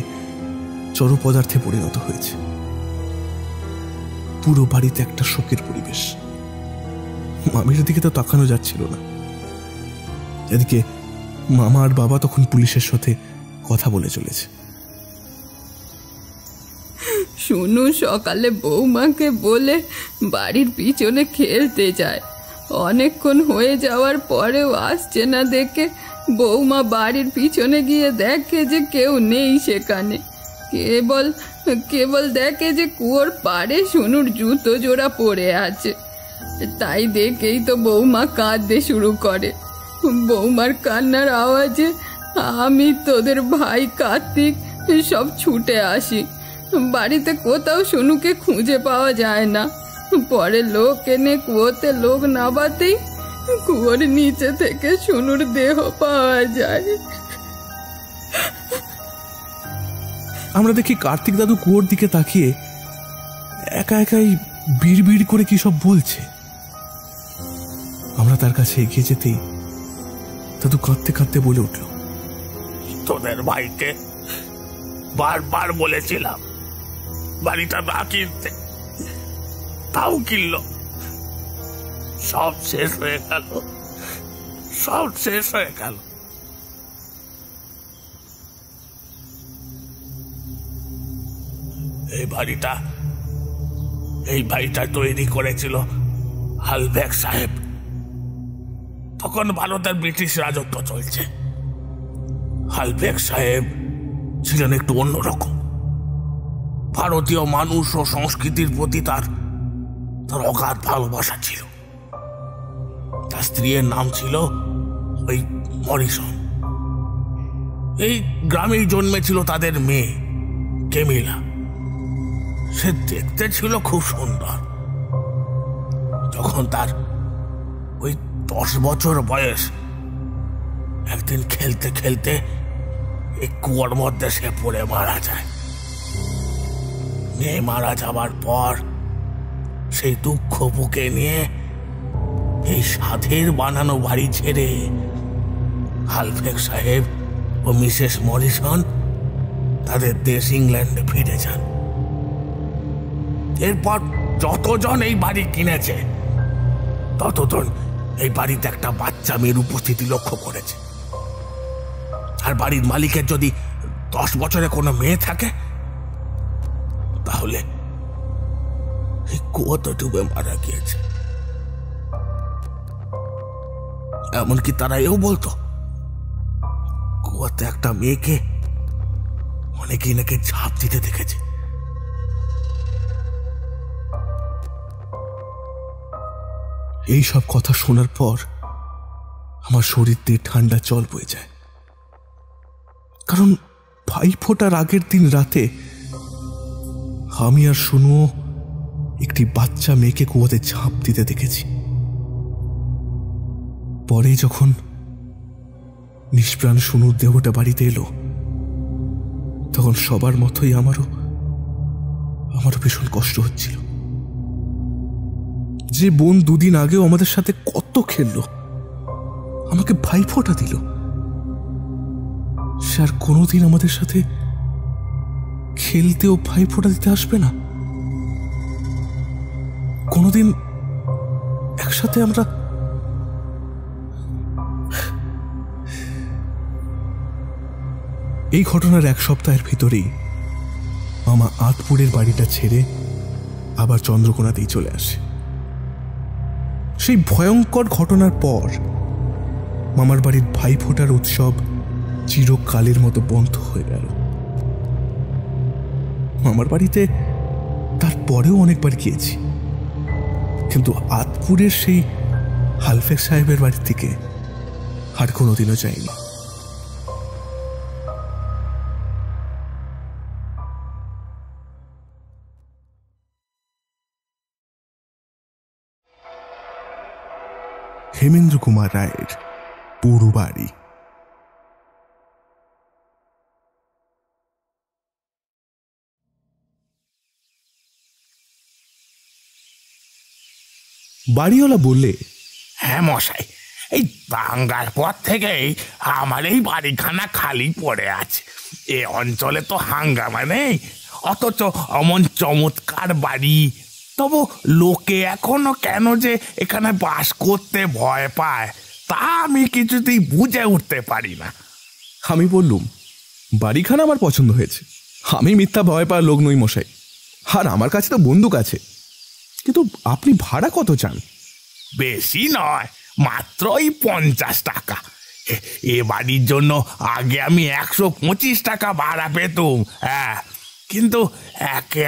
জড় পদার্থে পরিণত হয়েছে। পুরো বাড়িতে একটা শোকের পরিবেশ। মামির দিকে তো তাকানো যাচ্ছিল না। এদিকে মামা আর বাবা তখন পুলিশের সাথে কথা বলে চলেছে। শুনু সকালে বৌমাকে বলে বাড়ির পিছনে খেলতে যায়, অনেকক্ষণ হয়ে যাওয়ার পরেও আসছে না দেখে বৌমা বাড়ির পিছনে গিয়ে দেখে যে কেউ নেই সেখানে। কেবল দেখে যে কুয়োর পাড়ে শুনুর জুতো জোড়া পড়ে আছে। তাই দেখেই তো বৌমা কাঁদতে শুরু করে। বৌমার কান্নার আওয়াজে আমি, তোদের ভাই কার্তিক সব ছুটে আসি। বাড়িতে কোথাও শুনুকে খুঁজে পাওয়া যায় না। পরে লোক এনে কুয়োতে লোক নামাতেই কুয়োর নিচে থেকে শুনুর দেহ পাওয়া যায়। আমরা দেখি কার্তিক দাদু কুয়োর দিকে তাকিয়ে একা একাই বিড়বিড় করে কি সব বলছে। আমরা তার কাছে এগিয়ে যেতেই দাদু কাঁদতে কাঁদতে বলে উঠল, তোদের ভাইকে বারবার বলেছিলাম বাড়িটা না কিনতে, তাও কিনল। সব শেষ হয়ে গেল, সব শেষ হয়ে গেল। এই বাড়িটা তৈরি করেছিল হালবেগ সাহেব। তখন ভারতের ব্রিটিশ রাজত্ব চলছে। হালবেগ সাহেব ছিলেন একটু অন্যরকম। ভারতীয় মানুষ ও সংস্কৃতির প্রতি তার অগাধ ভালোবাসা ছিল। তার স্ত্রীর নাম ছিল ওই মরিসন। এই গ্রামেই জন্মেছিল তাদের মেয়ে কেমিলা। সে দেখতে ছিল খুব সুন্দর। যখন তার ওই 10 বছর বয়স, একদিন খেলতে খেলতে এই কুয়োর মধ্যে সে পড়ে মারা যায়। মেয়ে মারা যাবার পর সেই দুঃখ বুকে নিয়ে এই সাধের বানানো বাড়ি ছেড়ে হালবেগ সাহেব ও মিসেস মরিসন তাদের দেশ ইংল্যান্ডে ফিরে যান। এরপর যতজন এই বাড়ি কিনেছে ততজন এই বাড়িতে একটা বাচ্চা মেয়ের উপস্থিতি লক্ষ্য করেছে। আর বাড়ির মালিকের যদি 10 বছরে কোনো মেয়ে থাকে তাহলে এই কুয়োতে ডুবে মারা গিয়েছে। এমনকি তারা এও বলতো কুয়োতে একটা মেয়েকে অনেকেই নাকি ঝাঁপ দিতে দেখেছে। এই সব কথা শোনার পর আমার শরীর দিয়ে ঠান্ডা জল বয়ে যায়। কারণ ভাইফোঁটার আগের দিন রাতে আমি আর শুনুও একটি বাচ্চা মেয়েকে কুয়োতে ঝাঁপ দিতে দেখেছি। পরে যখন নিষ্প্রাণ সুনুর দেহটা বাড়িতে এলো, তখন সবার মতোই আমারও ভীষণ কষ্ট হচ্ছিল। যে বোন দুদিন আগেও আমাদের সাথে কত খেললো, আমাকে ভাইফোঁটা দিল, সে আর কোনোদিন আমাদের সাথে খেলতেও ভাইফোঁটা দিতে আসবে না। কোনোদিন একসাথে আমরা এই ঘটনার এক সপ্তাহের ভিতরেই মামা আতপুরের বাড়িটা ছেড়ে আবার চন্দ্রকোনাতেই চলে আসে। সেই ভয়ঙ্কর ঘটনার পর মামার বাড়ির ভাইফোঁটার উৎসব চিরকালের মতো বন্ধ হয়ে গেল। মামার বাড়িতে তারপরেও অনেকবার গিয়েছি, কিন্তু আতপুরের সেই হালফেক সাহেবের বাড়ি থেকে আর কোনোদিনও যাইনি। হেমেন্দ্র কুমার রায়ের পুরো বাড়ি। বাড়িওয়ালা বললে, হ্যাঁ মশাই, এই দাঙ্গার পর থেকেই আমার এই বাড়িখানা খালি পড়ে আছে। এ অঞ্চলে তো হাঙ্গামা নেই, অথচ অমন চমৎকার বাড়ি, তবু লোকে এখনো কেন যে এখানে বাস করতে ভয় পায় তা আমি কিছুতেই বুঝে উঠতে পারি না। আমি বললুম, বাড়িখানা আমার পছন্দ হয়েছে, আমি মিথ্যা ভয় পাওয়ার লোক নই মশাই, আর আমার কাছে তো বন্দুক আছে। কিন্তু আপনি ভাড়া কত চান? বেশি নয়, মাত্র এই 50 টাকা। এ বাড়ির জন্য আগে আমি 125 টাকা ভাড়া পেতুম। হ্যাঁ, কিন্তু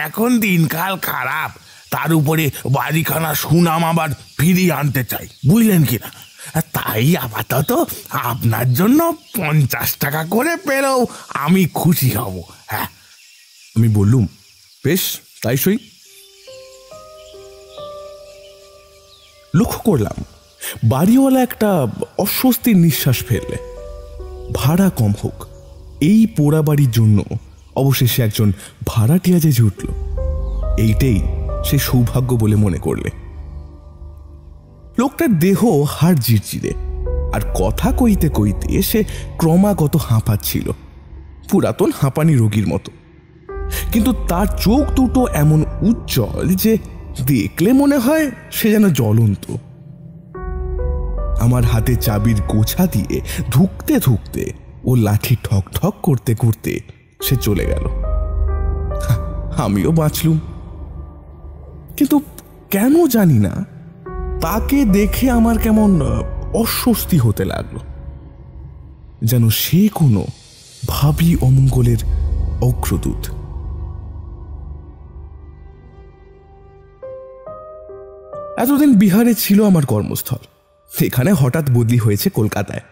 এখন দিনকাল খারাপ, তার উপরে বাড়িখানা সুনাম আবার ফিরিয়ে আনতে চাই, বুঝলেন কিনা? তাই আপাতত আপনার জন্য 50 টাকা করে পেলেও আমি খুশি হব। হ্যাঁ, আমি বললুম, বেশ তাই সই। লক্ষ্য করলাম বাড়িওয়ালা একটা অস্বস্তির নিঃশ্বাস ফেললে। ভাড়া কম হোক, এই পোড়া বাড়ির জন্য অবশেষে একজন ভাড়াটিয়া যে জুটল, এইটাই সে সৌভাগ্য বলে মনে করলে। লোকটার দেহ হাড় জিরজিরে, আর কথা কইতে কইতে সে ক্রমাগত হাঁপাচ্ছিল, পুরাতন হাঁপানি রোগীর মতো। কিন্তু তার চোখ দুটো এমন উজ্জ্বল যে দেখলে মনে হয় সে যেন জ্বলন্ত। আমার হাতে চাবির গোছা দিয়ে ধুকতে ধুকতে ও লাঠি ঠক ঠক করতে করতে সে চলে গেল। আমিও বাঁচলুম। কিন্তু কেন জানি না, তাকে দেখে আমার কেমন অস্বস্তি হতে লাগলো, যেন সে কোনো ভাবী অমঙ্গলের অগ্রদূত। এতদিন বিহারে ছিল আমার কর্মস্থল, এখানে হঠাৎ বদলি হয়েছে কলকাতায়।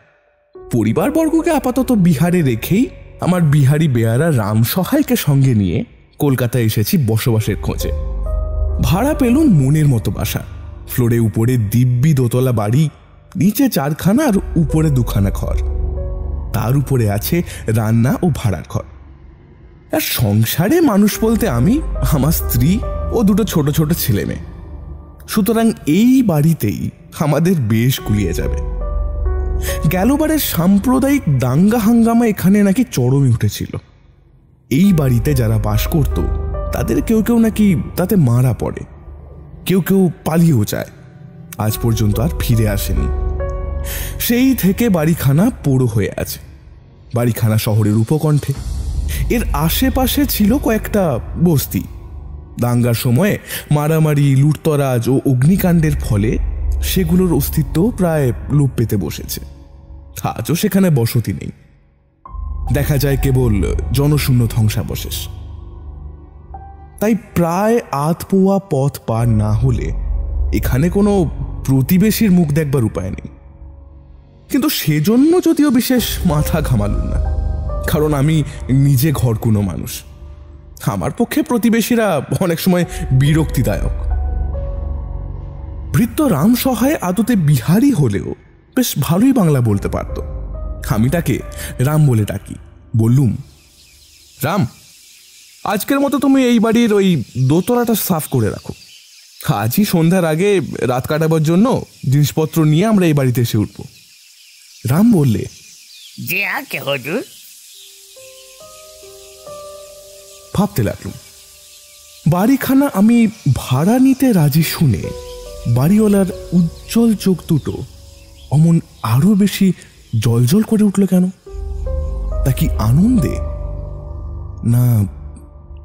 পরিবারবর্গকে আপাতত বিহারে রেখেই আমার বিহারি বেয়ারা রাম সহায়কে সঙ্গে নিয়ে কলকাতায় এসেছি বসবাসের খোঁজে। ভাড়া পেলুম মনের মতো বাসা, ফ্লোরে উপরে দিব্যি দোতলা বাড়ি, নিচে 4খানা আর উপরে 2খানা ঘর, তার উপরে আছে রান্না ও ভাড়ার ঘর। আর সংসারে মানুষ বলতে আমি, আমার স্ত্রী ও 2 ছোট ছোট ছেলে মেয়ে। সুতরাং এই বাড়িতেই আমাদের বেশ গুলিয়ে যাবে। গেলবারের সাম্প্রদায়িক দাঙ্গা হাঙ্গামা এখানে নাকি চরমে উঠেছিল। এই বাড়িতে যারা বাস করত তাদের কেউ কেউ নাকি তাতে মারা পড়ে, কেউ কেউ পালিয়েও যায়, আজ পর্যন্ত আর ফিরে আসেনি। সেই থেকে বাড়িখানা পোড়ো হয়ে আছে। বাড়িখানা শহরের উপকণ্ঠে, এর আশেপাশে ছিল কয়েকটা বস্তি। দাঙ্গার সময়ে মারামারি, লুটতরাজ ও অগ্নিকাণ্ডের ফলে সেগুলোর অস্তিত্ব প্রায় লোপ পেতে বসেছে। আজও সেখানে বসতি নেই, দেখা যায় কেবল জনশূন্য ধ্বংসাবশেষ। তাই প্রায় আধপোয়া পথ পার না হলে এখানে কোনো প্রতিবেশীর মুখ দেখবার উপায় নেই। কিন্তু সেজন্য যদিও বিশেষ মাথা ঘামালুম না, কারণ আমি নিজে ঘরকুনো মানুষ। আমার পক্ষে প্রতিবেশীরা অনেক সময় বিরক্তিদায়ক। ভৃত্য রাম সহায় আদতে বিহারি হলেও বেশ ভালোই বাংলা বলতে পারত। আমি তাকে রাম বলে ডাকি। বললুম, রাম, আজকের মতো তুমি এই বাড়ির ওই দোতলাটা সাফ করে রাখো। আজই সন্ধ্যার আগে রাত কাটাবার জন্য জিনিসপত্র নিয়ে আমরা এই বাড়িতে এসে উঠব। রাম বললে, যে আগে হুজুর। ভাবতে লাগলুম, বাড়িখানা আমি ভাড়া নিতে রাজি শুনে বাড়িওয়ালার উজ্জ্বল চোখ দুটো অমন আরো বেশি জলজল করে উঠল কেন? তা কি আনন্দে, না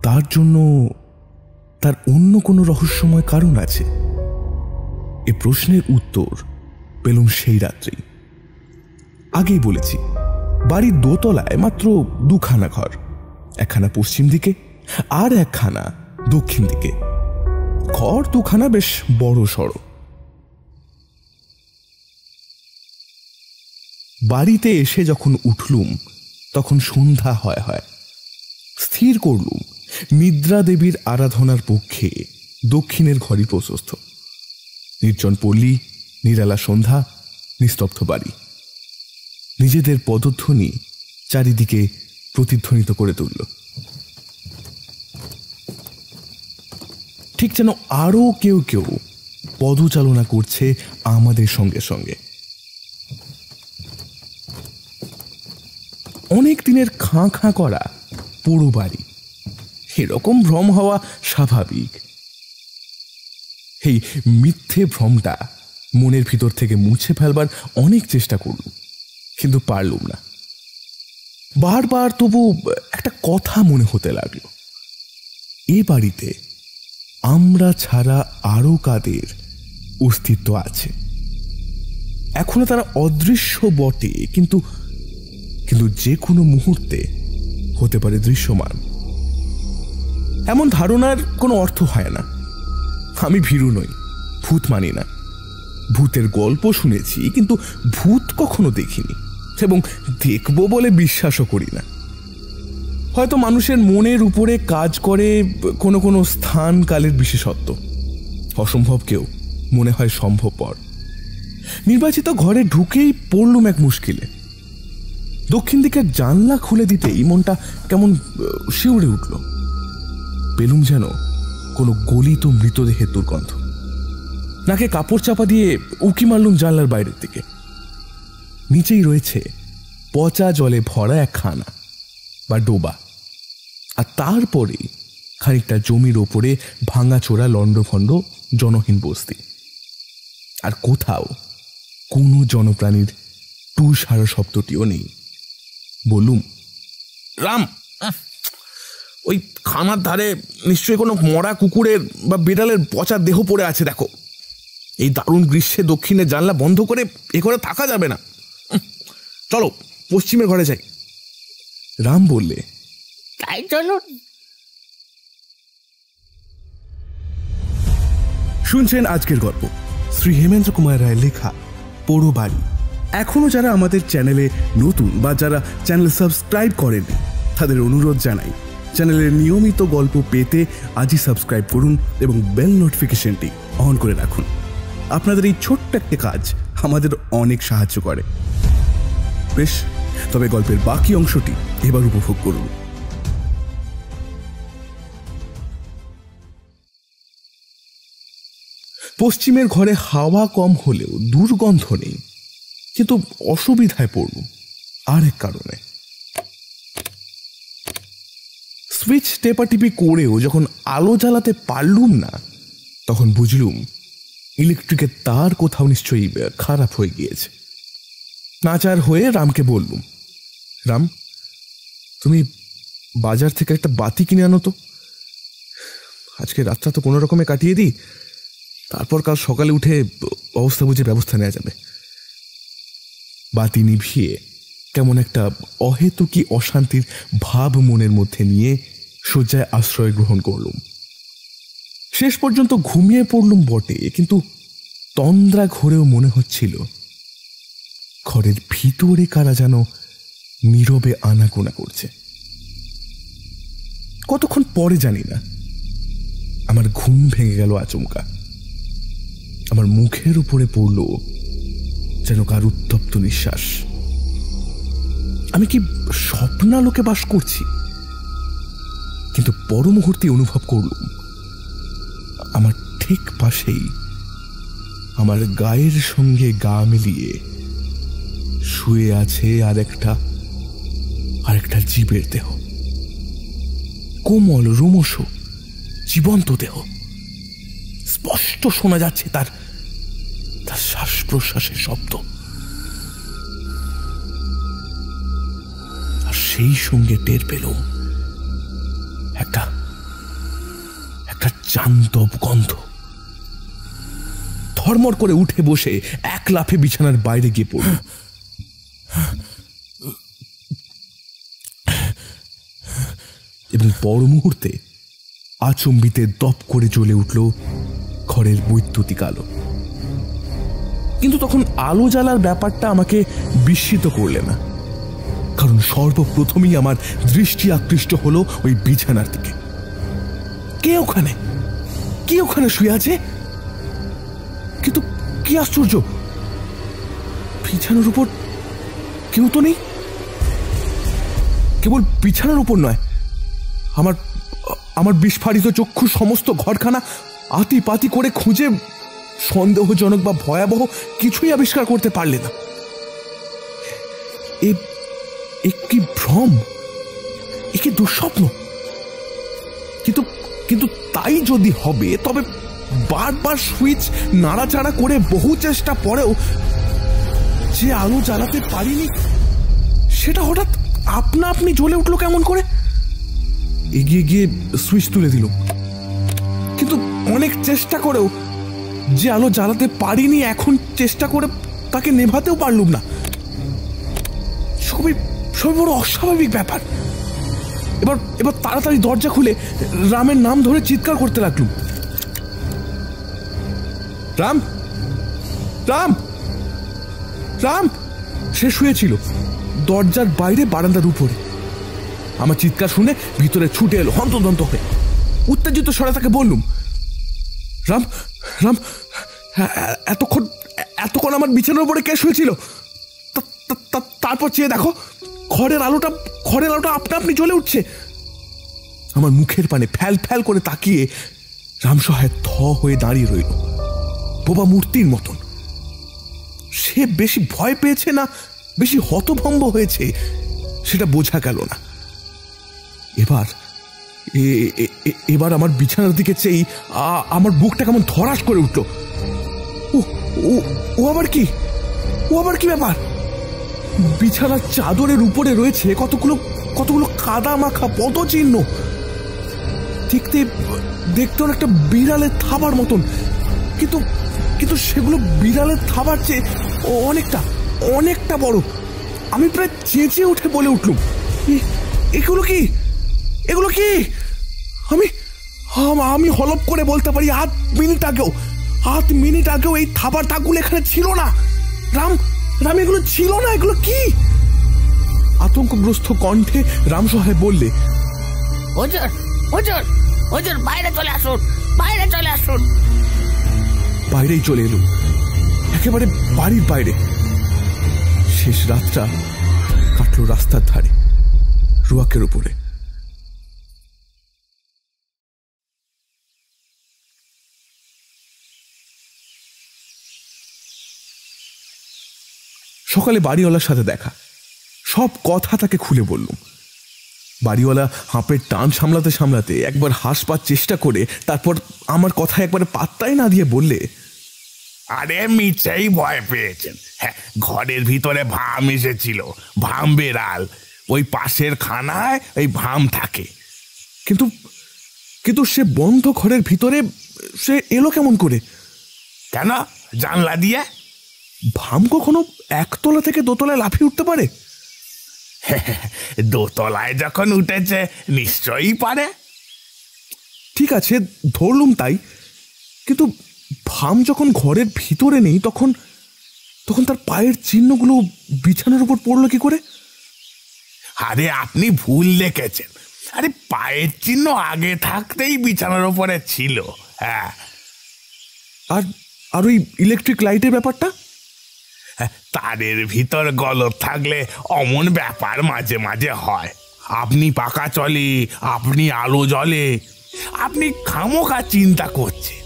তার জন্য তার অন্য কোনো রহস্যময় কারণ আছে? এ প্রশ্নের উত্তর পেলুম সেই রাত্রেই। আগেই বলেছি, বাড়ির দোতলায় মাত্র দুখানা ঘর, একখানা পশ্চিম দিকে আর একখানা দক্ষিণ দিকে। ঘর দুখানা বেশ বড় সড়। বাড়িতে এসে যখন উঠলুম তখন সন্ধ্যা হয় হয়। স্থির করলুম নিদ্রা দেবীর আরাধনার পক্ষে দক্ষিণের ঘরই প্রশস্ত। নির্জন পল্লী, নিরালা সন্ধ্যা, নিস্তব্ধ বাড়ি, নিজেদের পদধ্বনি চারিদিকে প্রতিধ্বনিত করে তুলল। ঠিক যেন আরো কেউ কেউ পদচালনা করছে আমাদের সঙ্গে সঙ্গে। অনেক দিনের খাঁ খাঁ করা পুরো বাড়ি, এরকম ভ্রম হওয়া স্বাভাবিক। এই মিথ্যে ভ্রমটা মনের ভিতর থেকে মুছে ফেলবার অনেক চেষ্টা করলুম, কিন্তু পারলুম না। বারবার তবু একটা কথা মনে হতে লাগলো, এ বাড়িতে আমরা ছাড়া আরো কাদের অস্তিত্ব আছে। এখনো তারা অদৃশ্য বটে, কিন্তু কিন্তু যে কোনো মুহূর্তে হতে পারে দৃশ্যমান। এমন ধারণার কোনো অর্থ হয় না। আমি ভীরু নই, ভূত মানি না। ভূতের গল্প শুনেছি, কিন্তু ভূত কখনো দেখিনি এবং দেখব বলে বিশ্বাসও করি না। হয়তো মানুষের মনের উপরে কাজ করে কোনো কোনো স্থান কালের বিশেষত্ব। অসম্ভবকেও মনে হয় সম্ভবপর। নির্বাচিত ঘরে ঢুকেই পড়লুম এক মুশকিলে। দক্ষিণ দিকের জানলা খুলে দিতেই মনটা কেমন শিউরে উঠল। পেলুম যেন কোনো গলিত মৃতদেহের দুর্গন্ধ। নাকে কাপড় চাপা দিয়ে উকি মারলুম জানলার বাইরের দিকে। নিচেই রয়েছে পচা জলে ভরা এক খানা বা ডোবা, আর তারপরে খানিকটা জমির ওপরে ভাঙাচোরা লণ্ডভণ্ড জনহীন বস্তি। আর কোথাও কোনো জনপ্রাণীর টু সারা শব্দটিও নেই। বললুম, রাম, ওই খানার ধারে নিশ্চয়ই কোনো মরা কুকুরের বা বিড়ালের পচা দেহ পড়ে আছে। দেখো, এই দারুণ গ্রীষ্মে দক্ষিণের জানলা বন্ধ করে এ ঘরে থাকা যাবে না। চলো পশ্চিমের ঘরে যাই। রাম বললে, তাই চলুন। শুনছেন আজকের গল্প শ্রী হেমেন্দ্র কুমার রায়ের লেখা পোড়ো বাড়ি। এখনো যারা আমাদের চ্যানেলে নতুন বা যারা চ্যানেল সাবস্ক্রাইব করেন, তাদের অনুরোধ জানাই, চ্যানেলের নিয়মিত গল্প পেতে আজই সাবস্ক্রাইব করুন এবং বেল নোটিফিকেশনটি অন করে রাখুন। আপনাদের এই ছোট্ট একটা কাজ আমাদের অনেক সাহায্য করে। বেশ, তবে গল্পের বাকি অংশটি এবার উপভোগ করুন। পশ্চিমের ঘরে হাওয়া কম হলেও দুর্গন্ধ নেই, কিন্তু অসুবিধায় পড়লুম আরেক কারণে। সুইচ টেপাটিপি করেও যখন আলো জ্বালাতে পারলুম না, তখন বুঝলুম ইলেকট্রিকের তার কোথাও নিশ্চয়ই খারাপ হয়ে গিয়েছে। নাচার হয়ে রামকে বললুম, রাম, তুমি বাজার থেকে একটা বাতি কিনে আনো তো। আজকে রাতটা তো কোনো রকমে কাটিয়ে দিই, তারপর কাল সকালে উঠে অবস্থা বুঝে ব্যবস্থা নেওয়া যাবে। বাতি নিভিয়ে কেমন একটা অহেতুকি অশান্তির ভাব মনের মধ্যে নিয়ে শয্যায় আশ্রয় গ্রহণ করলুম। শেষ পর্যন্ত ঘুমিয়ে পড়লুম বটে, কিন্তু তন্দ্রা ঘোরেও মনে হচ্ছিল ঘরের ভিতরে কারা যেন নীরবে আনাগোনা করছে। কতক্ষণ পরে জানি না আমার ঘুম ভেঙে গেল আচমকা। আমার মুখের উপরে পড়ল যেন কার উত্তপ্ত নিঃশ্বাস। আমি কি স্বপ্নালোকে বাস করছি? কিন্তু পর মুহূর্তে অনুভব করলাম আমার ঠিক পাশেই আমার গায়ের সঙ্গে গা মিলিয়ে শুয়ে আছে আরেকটা জীবের দেহ, কোমল রোমশ জীবন্ত দেহ। স্পষ্ট শোনা যাচ্ছে তার শ্বাস প্রশ্বাসের শব্দ, আর সেই সঙ্গে টের পেলাম একটা জান্তব গন্ধ। ধর্মর করে উঠে বসে এক লাফে বিছানার বাইরে গিয়ে পড়ল। এবং পর মুহূর্তে আচম্বিতে দপ করে জ্বলে উঠল ঘরের বৈদ্যুতিক আলো। কিন্তু তখন আলো জ্বালার ব্যাপারটা আমাকে বিস্মিত করলে না, কারণ সর্বপ্রথমেই আমার দৃষ্টি আকৃষ্ট হলো ওই বিছানার দিকে। কে ওখানে শুয়ে আছে? কিন্তু কি আশ্চর্য, বিছানার উপর কেউ তো নেই। কেবল বিছানার উপর নয়, আমার বিস্ফারিত চক্ষু সমস্ত ঘরখানা আতিপাতি করে খুঁজে সন্দেহজনক বা ভয়াবহ কিছুই আবিষ্কার করতে পারলে না। কি ভ্রম, কি দুঃস্বপ্ন? কিন্তু তাই যদি হবে, তবে বারবার সুইচ নাড়াচাড়া করে বহু চেষ্টা পরেও যে আলো জ্বালাতে পারিনি, সেটা হঠাৎ আপনা আপনি জ্বলে উঠলো কেমন করে? এগিয়ে গিয়ে সুইচ তুলে দিল, কিন্তু অনেক চেষ্টা করেও যে আলো জ্বালাতে পারিনি, এখন চেষ্টা করে তাকে নেভাতেও পারলুম না। সবই বড় অস্বাভাবিক ব্যাপার। এবার তাড়াতাড়ি দরজা খুলে রামের নাম ধরে চিৎকার করতে লাগলুম। রাম, রাম, রাম! সে শুয়েছিল দরজার বাইরে বারান্দার উপরে। আমার চিৎকার শুনে ভিতরে ছুটে এলো হন্তদন্ত হয়ে। উত্তেজিত স্বরে তাকে বললুম, রাম, রাম, এতক্ষণ আমার বিছানার উপরে কে শুয়েছিল? তারপর চেয়ে দেখো, ঘরের আলোটা আপনা আপনি জ্বলে উঠছে। আমার মুখের পানে ফ্যাল ফ্যাল করে তাকিয়ে রামসহায় থ হয়ে দাঁড়িয়ে রইল, বোবা মূর্তির মতন। সে বেশি ভয় পেয়েছে না বেশি হতভম্ব হয়েছে, সেটা বোঝা গেল না। এবার আমার বিছানার দিকে চেয়ে আমার বুকটা কেমন ধরাস করে উঠল। ও আবার কি ব্যাপার? বিছানার চাদরের উপরে রয়েছে কতগুলো কাদা মাখা পদচিহ্ন, দেখতে অনেকটা বিড়ালের থাবার মতন, কিন্তু সেগুলো বিড়ালের থাবার চেয়ে অনেকটা বড়। আমি প্রায় চেঁচিয়ে উঠে বলে উঠলুম, এগুলো কি? আমি হলপ করে বলতে পারি আধ মিনিট আগেও এই থাবার দাগগুলো এখানে ছিল না। রাম, এগুলো ছিল না, এগুলো কি? আতঙ্কগ্রস্ত কণ্ঠে রামসহায় বললে, হুজুর, বাইরে চলে আসুন। বাইরেই চলে এলুম, একেবারে বাড়ির বাইরে। শেষ রাতটা কাটলো রাস্তার ধারে, রোয়াকের উপরে। সকালে বাড়িওয়ালার সাথে দেখা, সব কথা তাকে খুলে বললুম। বাড়িওয়ালা হাঁপের টান সামলাতে একবার হাসবার চেষ্টা করে তারপর আমার কথা একবারে পাত্তাই না দিয়ে বললে, আরে মিছেই ভয় পেয়েছেন। হ্যাঁ, ঘরের ভিতরে ভাম এসেছিল, ভাম বেড়াল। ওই পাশের খানায় ওই ভাম থাকে। কিন্তু সে বন্ধ ঘরের ভিতরে সে এলো কেমন করে? কেন, জানলা দিয়ে? ভাম কখনো একতলা থেকে দোতলায় লাফিয়ে উঠতে পারে? দোতলায় যখন উঠেছে নিশ্চয়ই পারে। ঠিক আছে, ধরলুম তাই। কিন্তু ভাম যখন ঘরের ভিতরে নেই, তখন তার পায়ের চিহ্নগুলো বিছানার উপর পড়লো কি করে? আরে আপনি ভুল দেখেছেন। আরে পায়ের চিহ্ন আগে থাকতেই বিছানার উপরে ছিল। হ্যাঁ, আর ওই ইলেকট্রিক লাইটের ব্যাপারটা? তারের ভিতর গলদ থাকলে অমন ব্যাপার মাঝে মাঝে হয়। আপনি পাকা চলে, আপনি আলো জ্বলে, আপনি খামোখা চিন্তা করছেন।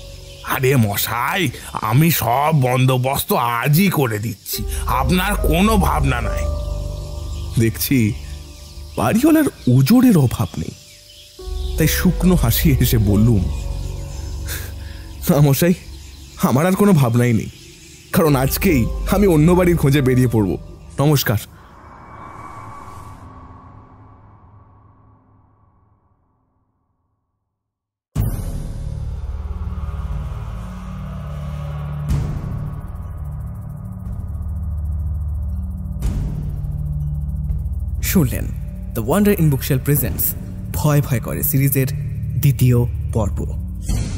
আরে মশাই, আমি সব বন্দোবস্ত আজই করে দিচ্ছি, আপনার কোনো ভাবনা নাই। দেখছি বাড়িওয়ালার ওজোরের অভাব নেই, তাই শুকনো হাসি হেসে বললুম, না মশাই, আমার আর কোনো ভাবনাই নেই, কারণ আজকেই আমি অন্য বাড়ির খোঁজে বেরিয়ে পড়ব। নমস্কার। শুনলেন the wonder in bookshelf presents ভয় ভয় করে সিরিজের দ্বিতীয় পর্ব।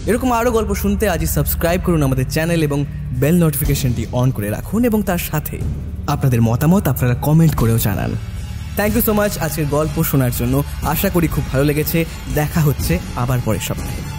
এরকম আরও গল্প শুনতে আজই সাবস্ক্রাইব করুন আমাদের চ্যানেল এবং বেল নোটিফিকেশনটি অন করে রাখুন, এবং তার সাথে আপনাদের মতামত আপনারা কমেন্ট করেও জানান। থ্যাংক ইউ সো মাচ আজকের গল্প শোনার জন্য। আশা করি খুব ভালো লেগেছে। দেখা হচ্ছে আবার পরের সপ্তাহে।